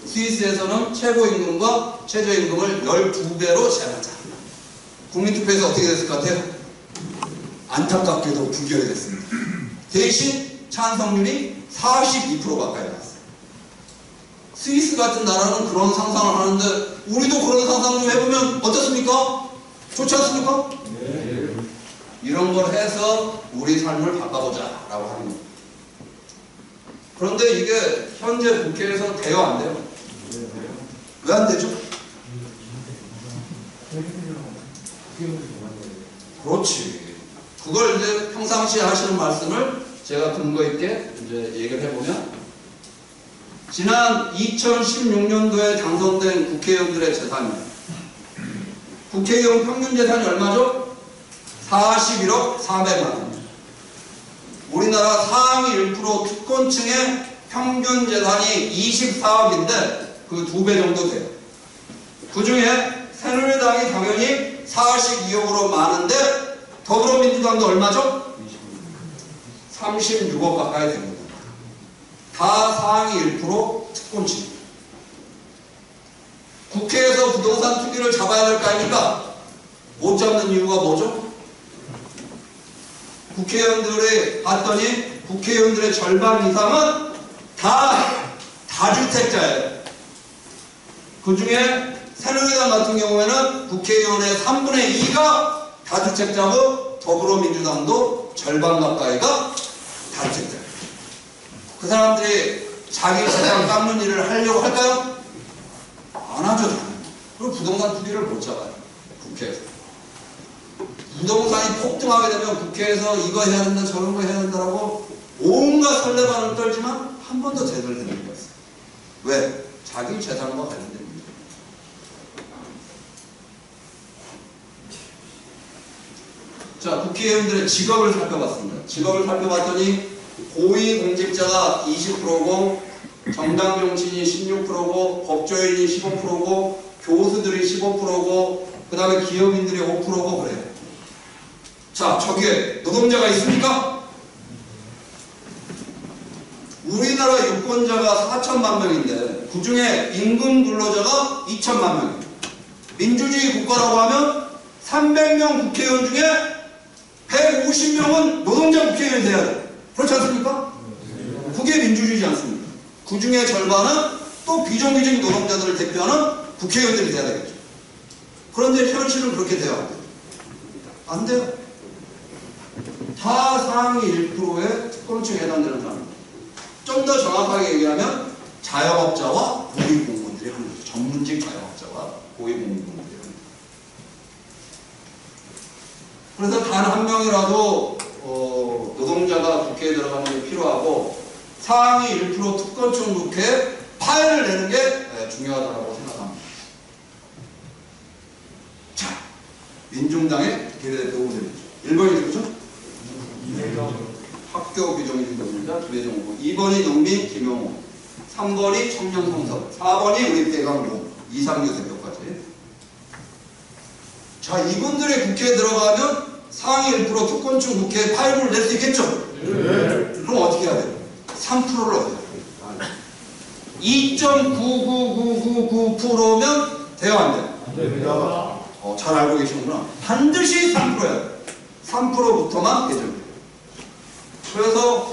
스위스에서는 최고임금과 최저임금을 12배로 제한하자. 국민투표에서 어떻게 됐을 것 같아요? 안타깝게도 부결이 됐습니다. 대신 찬성률이 42% 가까이 나왔어요. 스위스 같은 나라는 그런 상상을 하는데 우리도 그런 상상 좀 해보면 어떻습니까? 좋지 않습니까? 네. 이런 걸 해서 우리 삶을 바꿔보자 라고 하는 겁니다. 그런데 이게 현재 국회에서 돼요 안 돼요? 왜 안 되죠? 그렇지. 그걸 이제 평상시에 하시는 말씀을 제가 근거 있게 이제 얘기를 해보면 지난 2016년도에 당선된 국회의원들의 재산이에요. 국회의원 평균 재산이 얼마죠? 41억 400만 원. 우리나라 상위 1% 특권층의 평균 재산이 24억인데 그 2배 정도 돼요. 그 중에 새누리당이 당연히 42억으로 많은데 더불어민주당도 얼마죠? 36억 가까이 됩니다. 다 상위 1% 특권층. 국회에서 부동산 투기를 잡아야 될 거 아닙니까? 못 잡는 이유가 뭐죠? 국회의원들이 봤더니 국회의원들의 절반 이상은 다 다주택자예요. 그 중에 새누리당 같은 경우에는 국회의원의 3분의 2가 다주택자고 더불어민주당도 절반 가까이가 다주택자예요. 그 사람들이 자기 재산 깎는 일을 하려고 할까요? 안 하죠. 그리고 부동산 투기를 못 잡아요. 국회에서. 부동산이 폭등하게 되면 국회에서 이거 해야 된다 저런 거 해야 된다라고 온갖 설레발을 떨지만 한 번도 제대로 된 적이 없어요. 왜? 자기 재산과 관련된 문제. 자, 국회의원들의 직업을 살펴봤습니다. 직업을 살펴봤더니 고위공직자가 20%고 정당 정치인이 16%고 법조인이 15%고 교수들이 15%고 그 다음에 기업인들이 5%고 그래요. 자, 저기에 노동자가 있습니까? 우리나라 유권자가 4천만 명인데 그 중에 임금 근로자가 2천만 명이에요. 민주주의 국가라고 하면 300명 국회의원 중에 150명은 노동자 국회의원이 돼야 돼요. 그렇지 않습니까? 그게 민주주의지 않습니까? 그 중에 절반은 또 비정규직 노동자들을 대표하는 국회의원들이 돼야 되겠죠. 그런데 현실은 그렇게 돼야 안 돼요. 안 돼요. 다 상위 1%의 특권층에 해당되는 사람입니다. 좀 더 정확하게 얘기하면 자영업자와 고위공무원들이 하는 거죠. 전문직 자영업자와 고위공무원들이 하는 거죠. 그래서 단 한 명이라도 노동자가 국회에 들어가는 게 필요하고 상위 1% 특권층 국회에 파일을 내는 게 중요하다고 생각합니다. 자, 민중당의 비례대표 후보들이죠. 1번이 누구죠? 학교 규정인 노동자 김혜정후, 2번이 농민 김영호, 3번이 청년 성섭, 4번이 우리 대강고 이상규 대표까지. 자, 이분들의 국회에 들어가면 상위 1% 특권층 국회에 파일을 낼 수 있겠죠? 네. 그럼 어떻게 해야 돼요? 3%를 얻어야 돼요. 2.99999%면 돼요, 안 돼요? 안 됩니다. 잘 알고 계시는구나. 반드시 3%야 돼요. 3%부터만 예정돼요. 그래서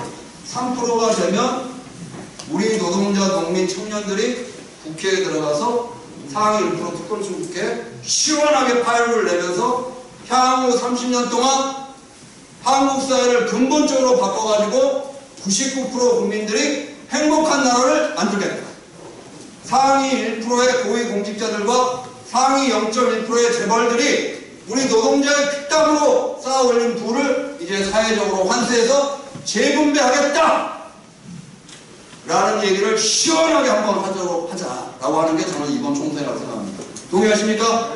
3%가 되면 우리 노동자, 농민, 청년들이 국회에 들어가서 상위 1% 특권층 국회에 시원하게 파일을 내면서 향후 30년 동안 한국 사회를 근본적으로 바꿔가지고 99% 국민들이 행복한 나라를 만들겠다. 상위 1%의 고위공직자들과 상위 0.1%의 재벌들이 우리 노동자의 피땀으로 쌓아 올린 부를 이제 사회적으로 환수해서 재분배하겠다! 라는 얘기를 시원하게 한번 하자라고 하는 게 저는 이번 총선이라고 생각합니다. 동의하십니까?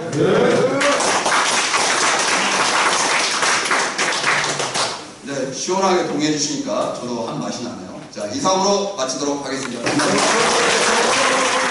네, 시원하게 동의해 주시니까 저도 한 맛이 나네요. 자, 이상으로 마치도록 하겠습니다. 감사합니다.